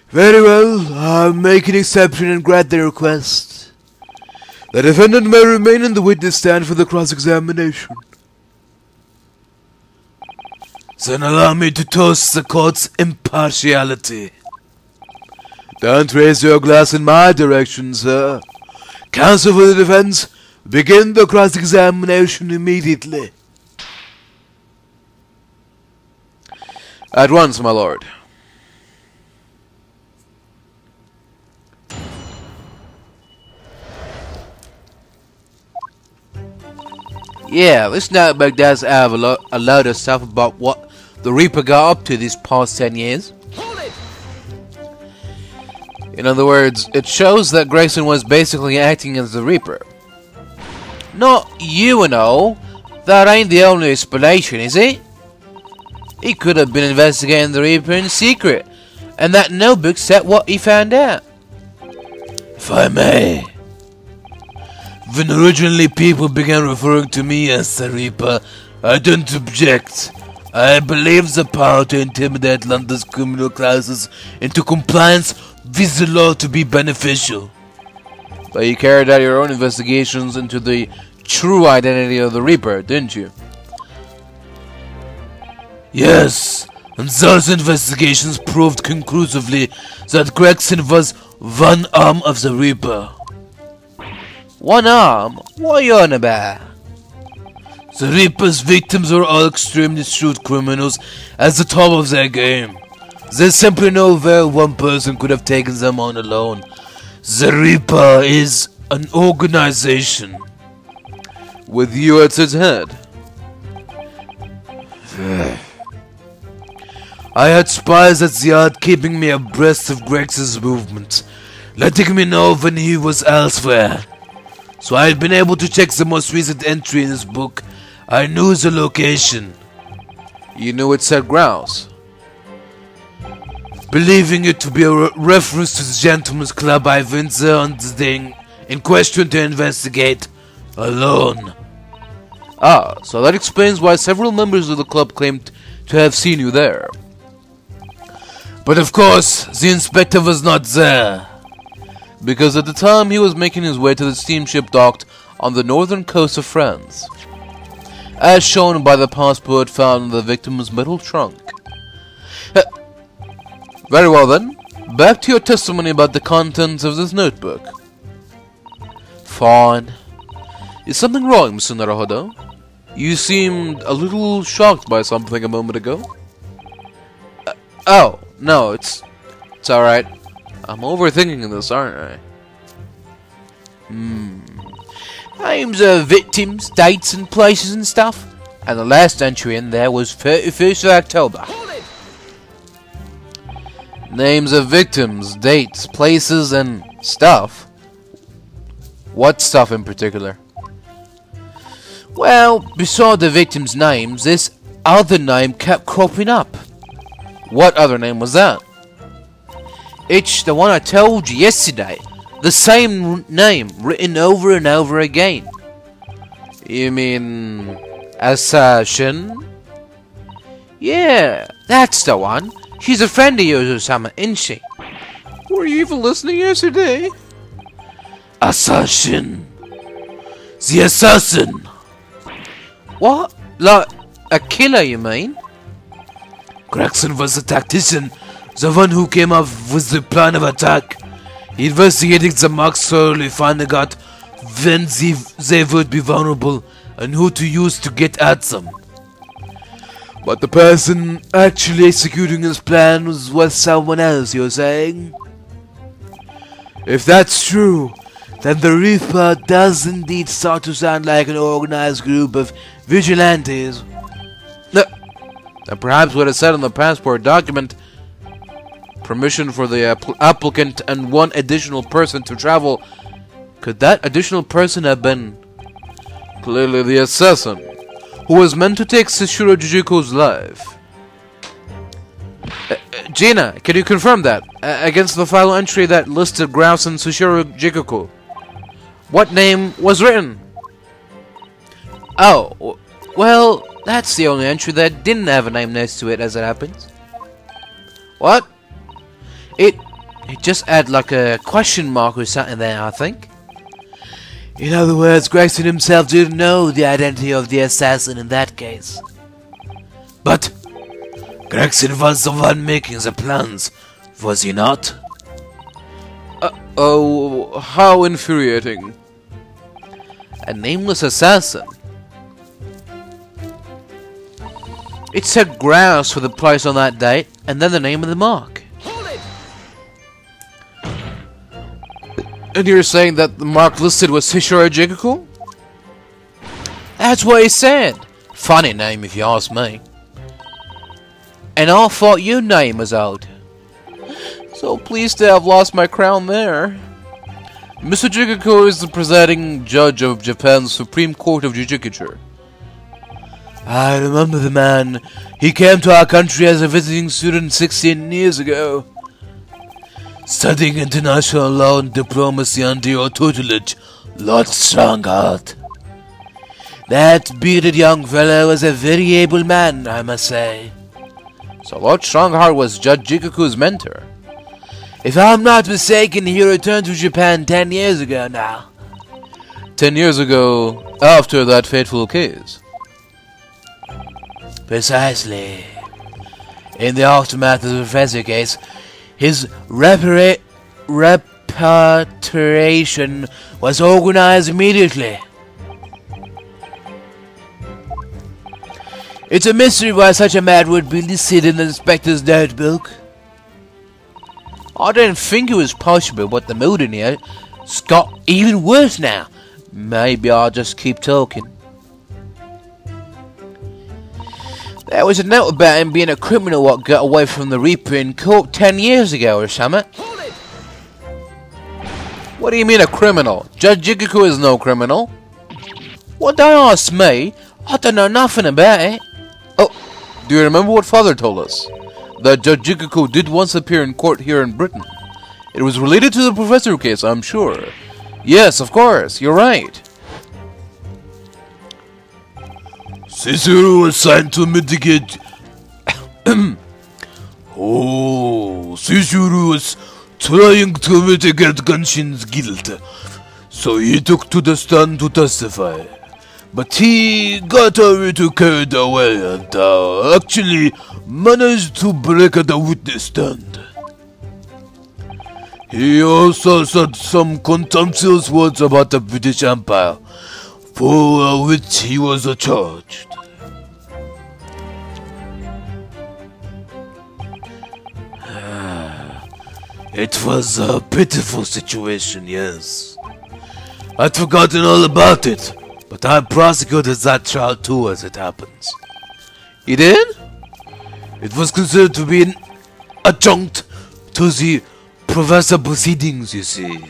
Very well, I'll make an exception and grant the request. The defendant may remain in the witness stand for the cross-examination. Then allow me to toast the court's impartiality. Don't raise your glass in my direction, sir. Counsel for the defense, begin the cross-examination immediately. At once, my lord. Yeah, this notebook does have a load of stuff about what the Reaper got up to these past 10 years. Hold it! In other words, it shows that Gregson was basically acting as the Reaper. Not you and all. That ain't the only explanation, is it? He could have been investigating the Reaper in secret, and that notebook said what he found out. If I may. When originally people began referring to me as the Reaper, I didn't object. I believe the power to intimidate London's criminal classes into compliance with the law to be beneficial. But you carried out your own investigations into the true identity of the Reaper, didn't you? Yes, and those investigations proved conclusively that Gregson was one arm of the Reaper. One arm? What are you on about? The Reaper's victims were all extremely shrewd criminals at the top of their game. There's simply no way one person could have taken them on alone. The Reaper is an organization. With you at its head. I had spies at the yard keeping me abreast of Gregson's movements, letting me know when he was elsewhere. So I had been able to check the most recent entry in his book. I knew the location. You knew it said grouse. Believing it to be a reference to the Gentleman's Club, I went there on the day in question to investigate, alone. Ah, so that explains why several members of the club claimed to have seen you there. But of course, the inspector was not there. Because at the time he was making his way to the steamship docked on the northern coast of France, as shown by the passport found in the victim's metal trunk. Very well then, back to your testimony about the contents of this notebook. Fine. Is something wrong, Mr. Naruhodo? You seemed a little shocked by something a moment ago. Oh, no, it's alright. I'm overthinking this, aren't I? Names of victims, dates and places and stuff. And the last entry in there was 31st of October. Names of victims, dates, places, and stuff? What stuff in particular? Well, beside the victims' names, this other name kept cropping up. What other name was that? It's the one I told you yesterday. The same name, written over and over again. You mean... Assassin? Yeah, that's the one. She's a friend of yours or something, isn't she? Were you even listening yesterday? Assassin. The assassin. What? Like a killer, you mean? Gregson was the tactician, the one who came up with the plan of attack. He investigated the marks thoroughly, finding out when they would be vulnerable and who to use to get at them. But the person actually executing his plan was someone else, you're saying? If that's true, then the Reaper does indeed start to sound like an organized group of vigilantes. Perhaps what it said on the passport document, permission for the applicant and one additional person to travel. Could that additional person have been clearly the assassin who was meant to take Sashiro Jujiko's life? Gina, can you confirm that against the file entry that listed Grouse and Sashiro Jujiko? What name was written? Oh, well, that's the only entry that didn't have a name next to it, as it happens. What? It just had like a question mark or something there, I think. In other words, Gregson himself didn't know the identity of the assassin in that case. But Gregson was the one making the plans, was he not? Oh, how infuriating. A nameless assassin. It said Grouse for the price on that date, and then the name of the mark. And you're saying that the mark listed was Sashiro Jujiko? That's what he said. Funny name if you ask me. And I thought your name was old. So pleased to have lost my crown there. Mr. Jujiko is the presiding judge of Japan's Supreme Court of Judicature. I remember the man. He came to our country as a visiting student 16 years ago, studying international law and diplomacy under your tutelage, Lord Strongheart. That bearded young fellow was a very able man, I must say. So Lord Strongheart was Judge Jikoku's mentor? If I'm not mistaken, he returned to Japan 10 years ago now. 10 years ago, after that fateful case. Precisely. In the aftermath of the professor case, his repatriation was organized immediately. It's a mystery why such a man would be listed in the inspector's notebook. I didn't think it was possible, but the mood in here got even worse now. Maybe I'll just keep talking. There was a note about him being a criminal what got away from the Reaper in court 10 years ago or something. What do you mean a criminal? Judge Jikuku is no criminal. Well, don't ask me. I don't know nothing about it. Oh, do you remember what Father told us? That Judge Jikuku did once appear in court here in Britain. It was related to the professor case, I'm sure. Yes, of course, you're right. Cicero was assigned to mitigate. Oh, Cicero was trying to mitigate Genshin's guilt, so he took to the stand to testify. But he got a little carried away and actually managed to break the witness stand. He also said some contemptuous words about the British Empire, for which he was charged. It was a pitiful situation, yes. I'd forgotten all about it, but I prosecuted that trial too as it happens. You did? It was considered to be an adjunct to the professor proceedings, you see.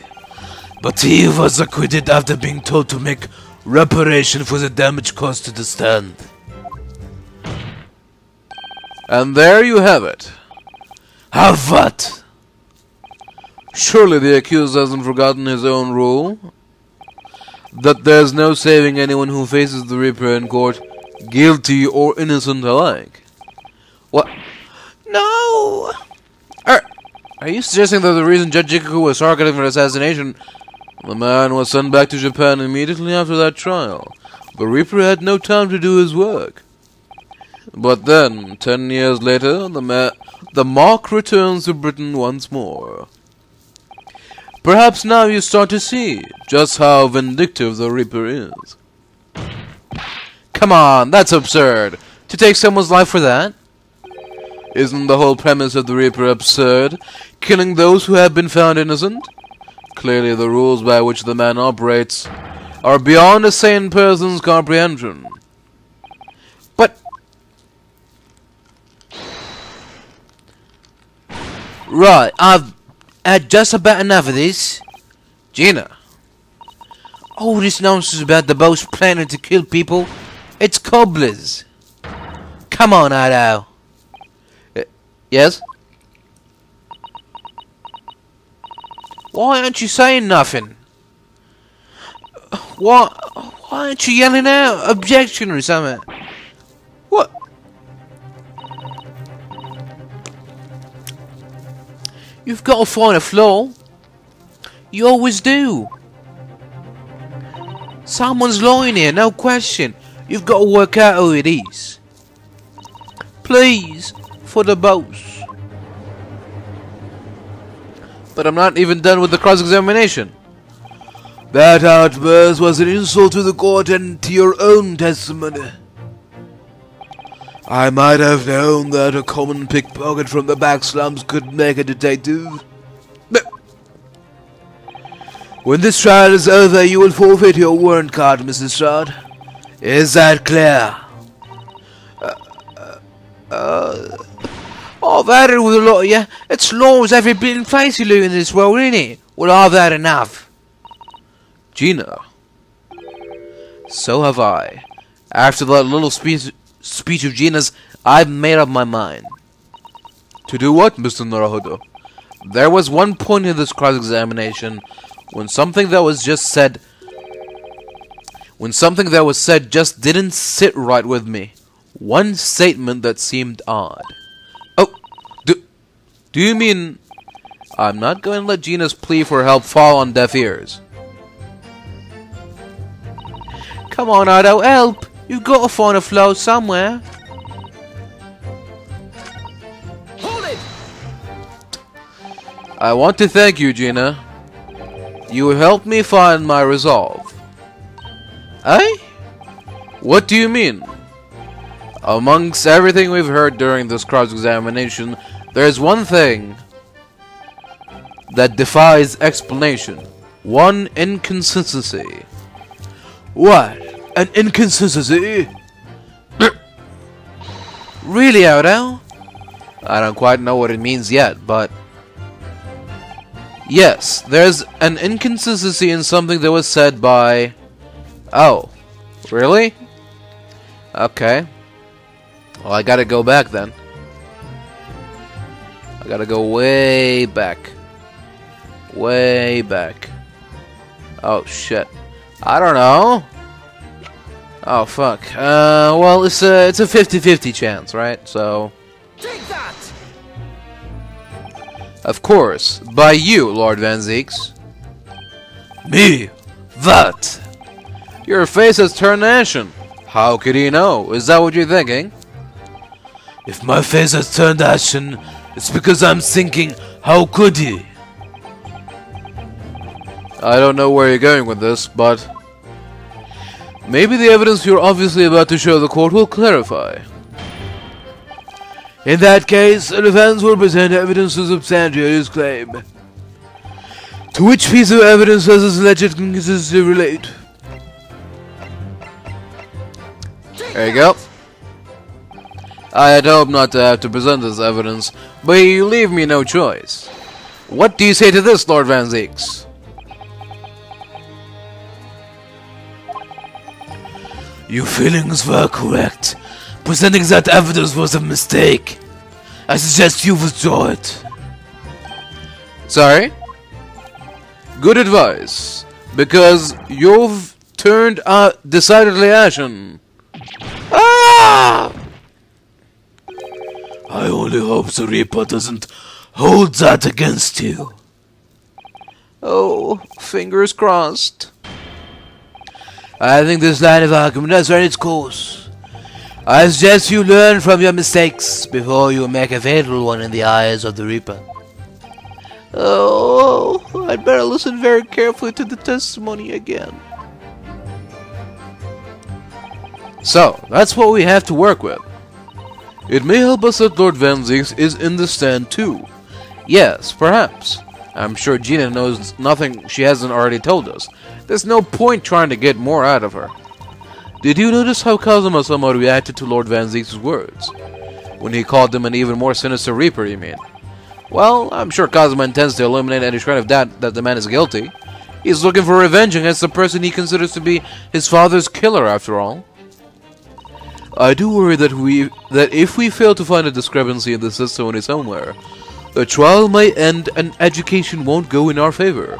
But he was acquitted after being told to make reparation for the damage caused to the stand. And there you have it. Have what? Surely the accused hasn't forgotten his own rule? That there's no saving anyone who faces the Reaper in court, guilty or innocent alike. What? No! Are you suggesting that the reason Judge Jikuku was targeted for assassination, the man was sent back to Japan immediately after that trial? The Reaper had no time to do his work. But then, 10 years later, the mark returns to Britain once more. Perhaps now you start to see just how vindictive the Reaper is. Come on, that's absurd. To take someone's life for that? Isn't the whole premise of the Reaper absurd? Killing those who have been found innocent? Clearly the rules by which the man operates are beyond a sane person's comprehension. But... Right, I've had just about enough of this. Gina. All this nonsense about the boss planning to kill people, it's cobblers. Come on, Otto. Yes? Why aren't you saying nothing? Why aren't you yelling out objection or something? What? You've got to find a flaw. You always do. Someone's lying here, no question. You've got to work out who it is. Please, for the boss. But I'm not even done with the cross-examination. That outburst was an insult to the court and to your own testimony. I might have known that a common pickpocket from the back slums could make a detective. But when this trial is over, you will forfeit your warrant card, Mrs. Stroud. Is that clear? I've had it with a lot of you. It's law as every bit in place you do in this world, isn't it? Well, I've had enough. Gina. So have I. After that little speech of Gina's, I've made up my mind. To do what, Mr. Naruhodo? There was one point in this cross-examination when something that was said just didn't sit right with me. One statement that seemed odd. Oh, do you mean I'm not going to let Gina's plea for help fall on deaf ears. Come on, Otto, help! You've got to find a flow somewhere. Hold it! I want to thank you, Gina. You helped me find my resolve. Eh? What do you mean? Amongst everything we've heard during this cross-examination, there's one thing that defies explanation. One inconsistency. What? An inconsistency? Really, Otto? I don't quite know what it means yet, but... yes, there's an inconsistency in something that was said by... oh, really? Okay. Well, I gotta go back then. I gotta go way back. Way back. Oh, shit. I don't know. Oh, fuck. Well, it's a 50-50 chance, right? So... Take that! of course, by you, Lord Van Zeeks. Me? That? Your face has turned ashen. How could he know? Is that what you're thinking? If my face has turned ashen, it's because I'm thinking, how could he? I don't know where you're going with this, but... maybe the evidence you're obviously about to show the court will clarify. In that case, the defense will present evidence to substantiate his claim. To which piece of evidence does this alleged inconsistency relate? There you go. I had hoped not to have to present this evidence, but you leave me no choice. What do you say to this, Lord Van Zeeks? Your feelings were correct. Presenting that evidence was a mistake. I suggest you withdraw it. Sorry? Good advice, because you've turned decidedly ashen. Ah! I only hope the Reaper doesn't hold that against you. Oh, fingers crossed. I think this line of argument has run its course. I suggest you learn from your mistakes before you make a fatal one in the eyes of the Reaper. Oh, I'd better listen very carefully to the testimony again. So, that's what we have to work with. It may help us that Lord Van Zeeks is in the stand too. Yes, perhaps. I'm sure Gina knows nothing she hasn't already told us. There's no point trying to get more out of her. Did you notice how Kazuma-sama reacted to Lord Van Zeeks' words? When he called him an even more sinister Reaper, you mean? Well, I'm sure Kazuma intends to eliminate any shred of doubt that the man is guilty. He's looking for revenge against the person he considers to be his father's killer, after all. I do worry that if we fail to find a discrepancy in the testimony somewhere, the trial may end and education won't go in our favor.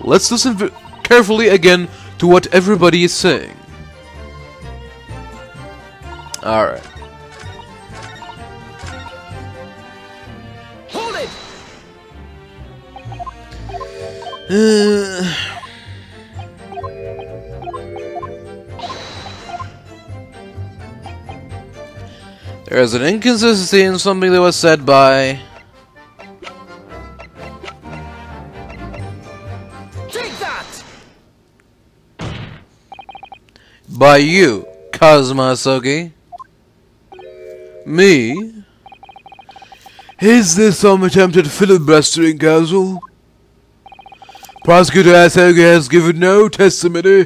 Let's listen carefully again to what everybody is saying. Alright. Hold it! There is an inconsistency in something that was said by... Take that! by you, Kazuma-sogi. Me? Is this some attempted filibustering, Counsel? Prosecutor Asogi has given no testimony.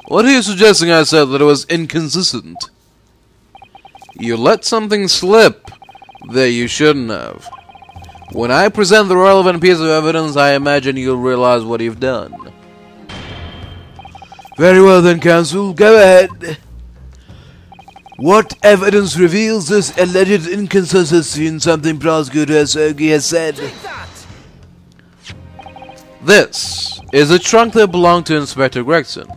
What are you suggesting? I said that it was inconsistent. You let something slip that you shouldn't have. When I present the relevant piece of evidence, I imagine you'll realize what you've done. Very well then, Counsel, go ahead. What evidence reveals this alleged inconsistency in something Prosecutor Asogi has said? Take that! This is a trunk that belonged to Inspector Gregson.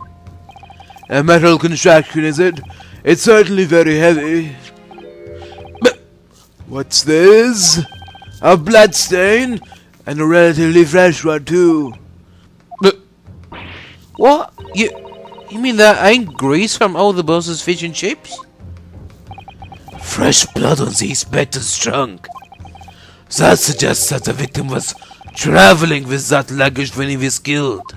A metal construction, is it? It's certainly very heavy. But what's this? A blood stain, and a relatively fresh one too. What? You mean that ain't grease from all the boss's fish and chips? Fresh blood on the inspector's trunk. That suggests that the victim was traveling with that luggage when he was killed.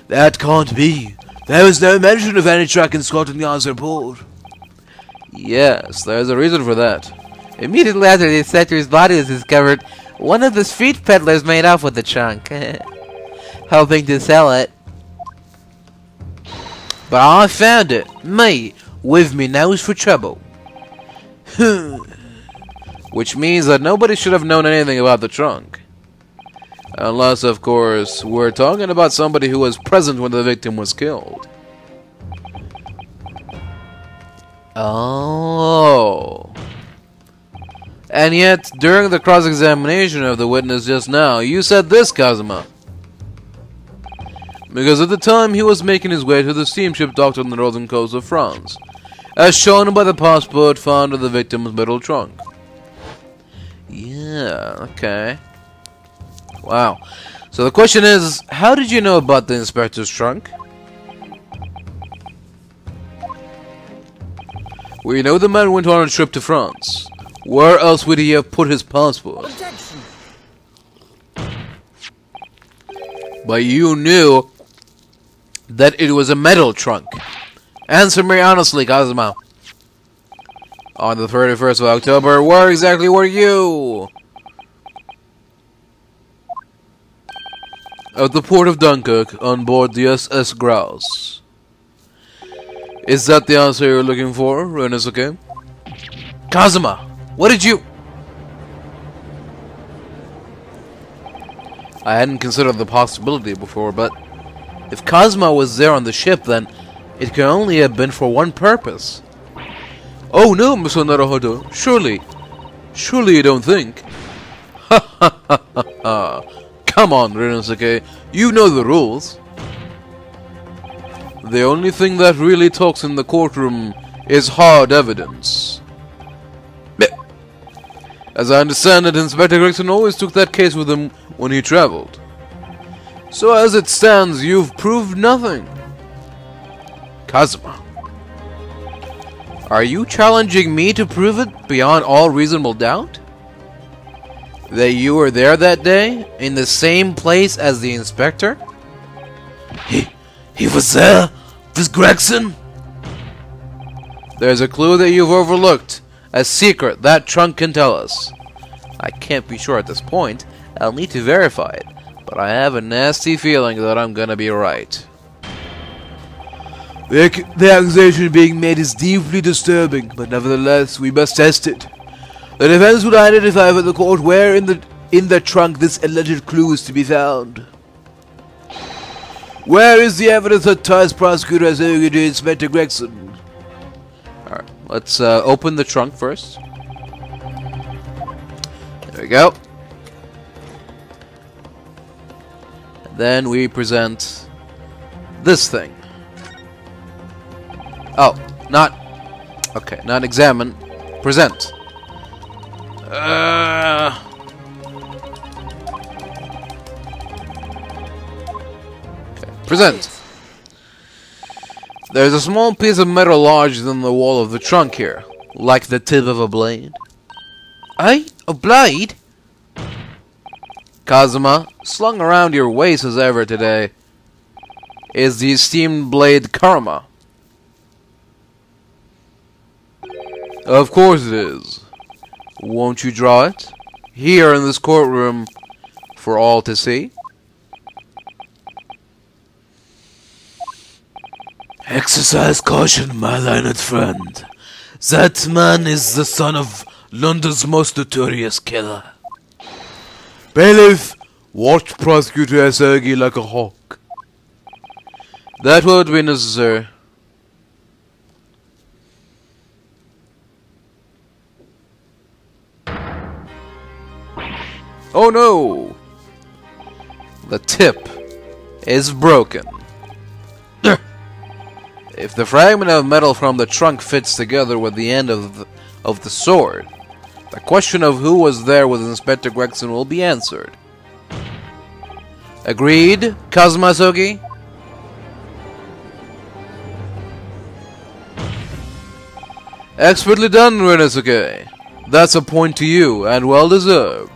That can't be. There was no mention of any truck in Scotland Yard's report. Yes, there's a reason for that. Immediately after the inspector's body was discovered, one of the street peddlers made off with the trunk, hoping to sell it. But I found it, me, with me nose for trouble. Which means that nobody should have known anything about the trunk. Unless, of course, we're talking about somebody who was present when the victim was killed. Oh. And yet, during the cross-examination of the witness just now, you said this, Kazuma. Because at the time he was making his way to the steamship docked on the northern coast of France, as shown by the passport found in the victim's metal trunk. Yeah, okay. Wow. So the question is, how did you know about the inspector's trunk? We know the man went on a trip to France. Where else would he have put his passport? Objection. But you knew that it was a metal trunk. Answer me honestly, Kazuma. On the 31st of October, where exactly were you? At the port of Dunkirk, on board the SS Grouse. Is that the answer you're looking for, Ryunosuke? Kazuma, what did you... I hadn't considered the possibility before, but if Kazuma was there on the ship, then it could only have been for one purpose. Oh no, Mr. Naruhodo, surely you don't think. Ha ha ha ha ha. Come on, Ryunosuke, you know the rules. The only thing that really talks in the courtroom is hard evidence. As I understand it, Inspector Gregson always took that case with him when he traveled. So as it stands, you've proved nothing. Kazuma, are you challenging me to prove it beyond all reasonable doubt? That you were there that day, in the same place as the inspector? He was there with Gregson? There's a clue that you've overlooked. A secret that trunk can tell us. I can't be sure at this point. I'll need to verify it. But I have a nasty feeling that I'm gonna be right. The accusation being made is deeply disturbing, but nevertheless, we must test it. The defense would identify for the court where in the trunk this alleged clue is to be found. Where is the evidence that ties Prosecutor Asogi to Inspector Gregson? Alright, let's open the trunk first. There we go. And then we present this thing. Oh, not... Okay, not examine. Present. Okay, present. There's a small piece of metal lodged in the wall of the trunk here, like the tip of a blade. Eh? A blade? Kazuma, slung around your waist as ever today, is the esteemed blade Karma. Of course it is. Won't you draw it? Here in this courtroom for all to see? Exercise caution, my learned friend. That man is the son of London's most notorious killer. Bailiff, watch Prosecutor Asogi like a hawk. That won't be necessary. Oh no! The tip is broken. If the fragment of metal from the trunk fits together with the end of the sword, The question of who was there with Inspector Gregson will be answered. Agreed, Kazuma-sogi? Expertly done, Ryunosuke. That's a point to you, and well deserved.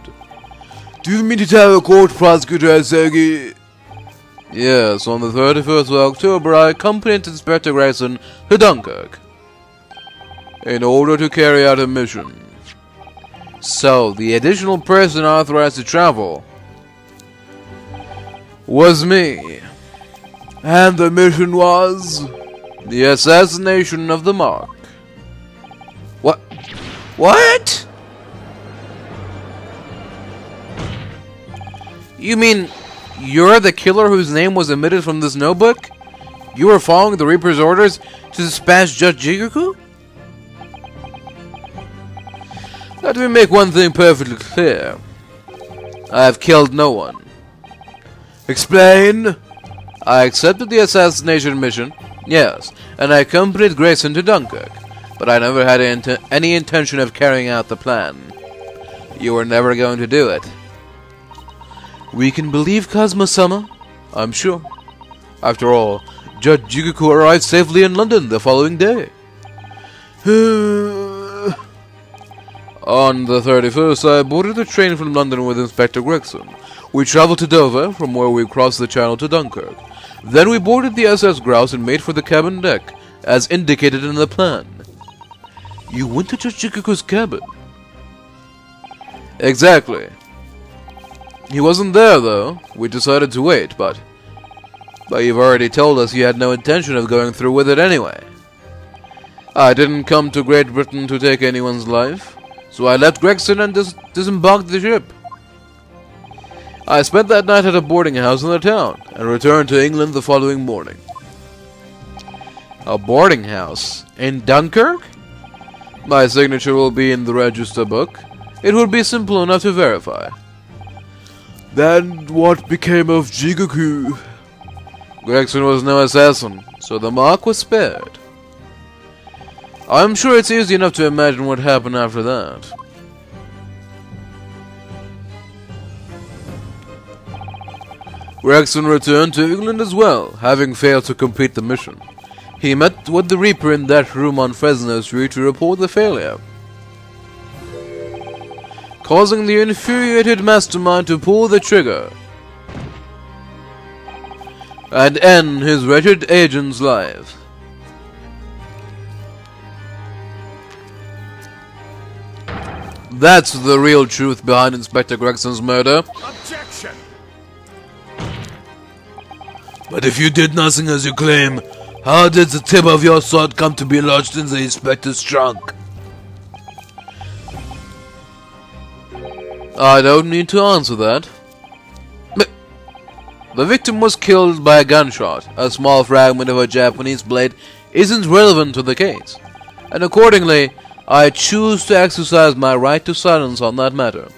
Do you mean to tell the court, Prosecutor Asagi? Yes, on the 31st of October, I accompanied Inspector Gregson to Dunkirk in order to carry out a mission. So, the additional person authorized to travel was me. And the mission was? The assassination of the Mark. What? You mean you're the killer whose name was omitted from this notebook? You were following the Reaper's orders to dispatch Judge Jigoku? Let me make one thing perfectly clear. I have killed no one. Explain. I accepted the assassination mission, yes, and I accompanied Grayson to Dunkirk, but I never had any intention of carrying out the plan. You were never going to do it. We can believe Kazuma-sama, I'm sure. After all, Judge Jigoku arrived safely in London the following day. On the 31st, I boarded the train from London with Inspector Gregson. We traveled to Dover, from where we crossed the channel to Dunkirk. Then we boarded the SS Grouse and made for the cabin deck, as indicated in the plan. You went to Judge Jigoku's cabin? Exactly. He wasn't there, though. We decided to wait, but you've already told us you had no intention of going through with it anyway. I didn't come to Great Britain to take anyone's life, so I left Gregson and disembarked the ship. I spent that night at a boarding house in the town, and returned to England the following morning. A boarding house? In Dunkirk? My signature will be in the register book. It would be simple enough to verify. Then what became of Jigoku? Gregson was no assassin, so the mark was spared. I'm sure it's easy enough to imagine what happened after that. Gregson returned to England as well, having failed to complete the mission. He met with the Reaper in that room on Fresno Street to report the failure, causing the infuriated mastermind to pull the trigger and end his wretched agent's life. That's the real truth behind Inspector Gregson's murder. Objection! But if you did nothing as you claim, how did the tip of your sword come to be lodged in the inspector's trunk? I don't need to answer that. The victim was killed by a gunshot. A small fragment of a Japanese blade isn't relevant to the case, and accordingly, I choose to exercise my right to silence on that matter.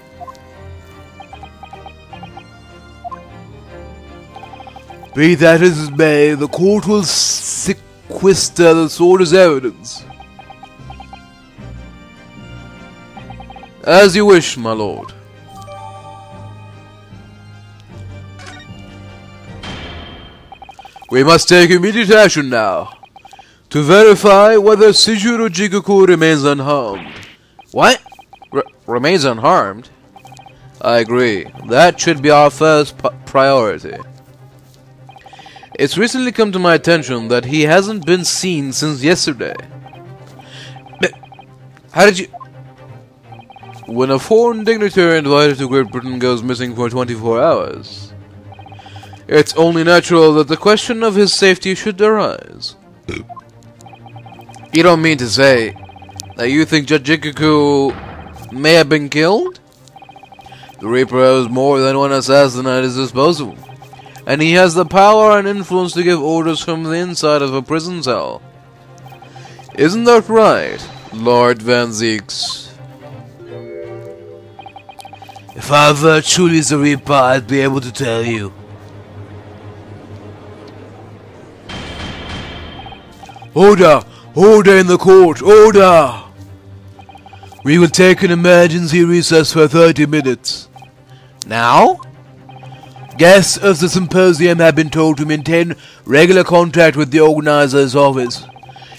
Be that as it may, the court will sequester the sword as evidence. As you wish, my lord. We must take immediate action now, to verify whether Seijuro Jigoku remains unharmed. What? Remains unharmed? I agree. That should be our first priority. It's recently come to my attention that he hasn't been seen since yesterday. How did you... When a foreign dignitary invited to Great Britain goes missing for 24 hours, it's only natural that the question of his safety should arise. You don't mean to say that you think Judge Jigoku may have been killed? The Reaper has more than one assassin at his disposal, and he has the power and influence to give orders from the inside of a prison cell. Isn't that right, Lord Van Zeeks? If I were truly the Reaper, I'd be able to tell you. Order! Order in the court! Order! We will take an emergency recess for 30 minutes. Now? Guests of the symposium have been told to maintain regular contact with the organizer's office.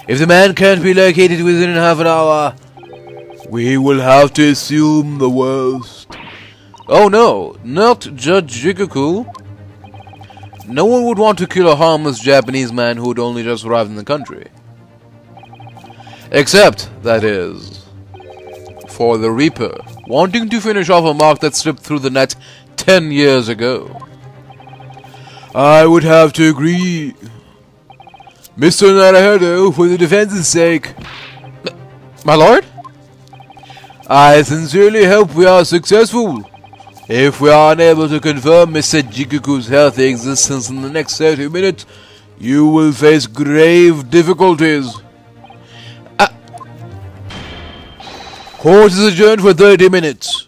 If the man can't be located within half an hour, we will have to assume the worst. Oh no, not Judge Jikuku. No one would want to kill a harmless Japanese man who had only just arrived in the country. Except, that is, for the Reaper, wanting to finish off a mark that slipped through the net 10 years ago. I would have to agree. Mr. Naruhodo, for the defense's sake. My lord? I sincerely hope we are successful. If we are unable to confirm Mr. Jikuku's healthy existence in the next 30 minutes, you will face grave difficulties. Court is adjourned for 30 minutes.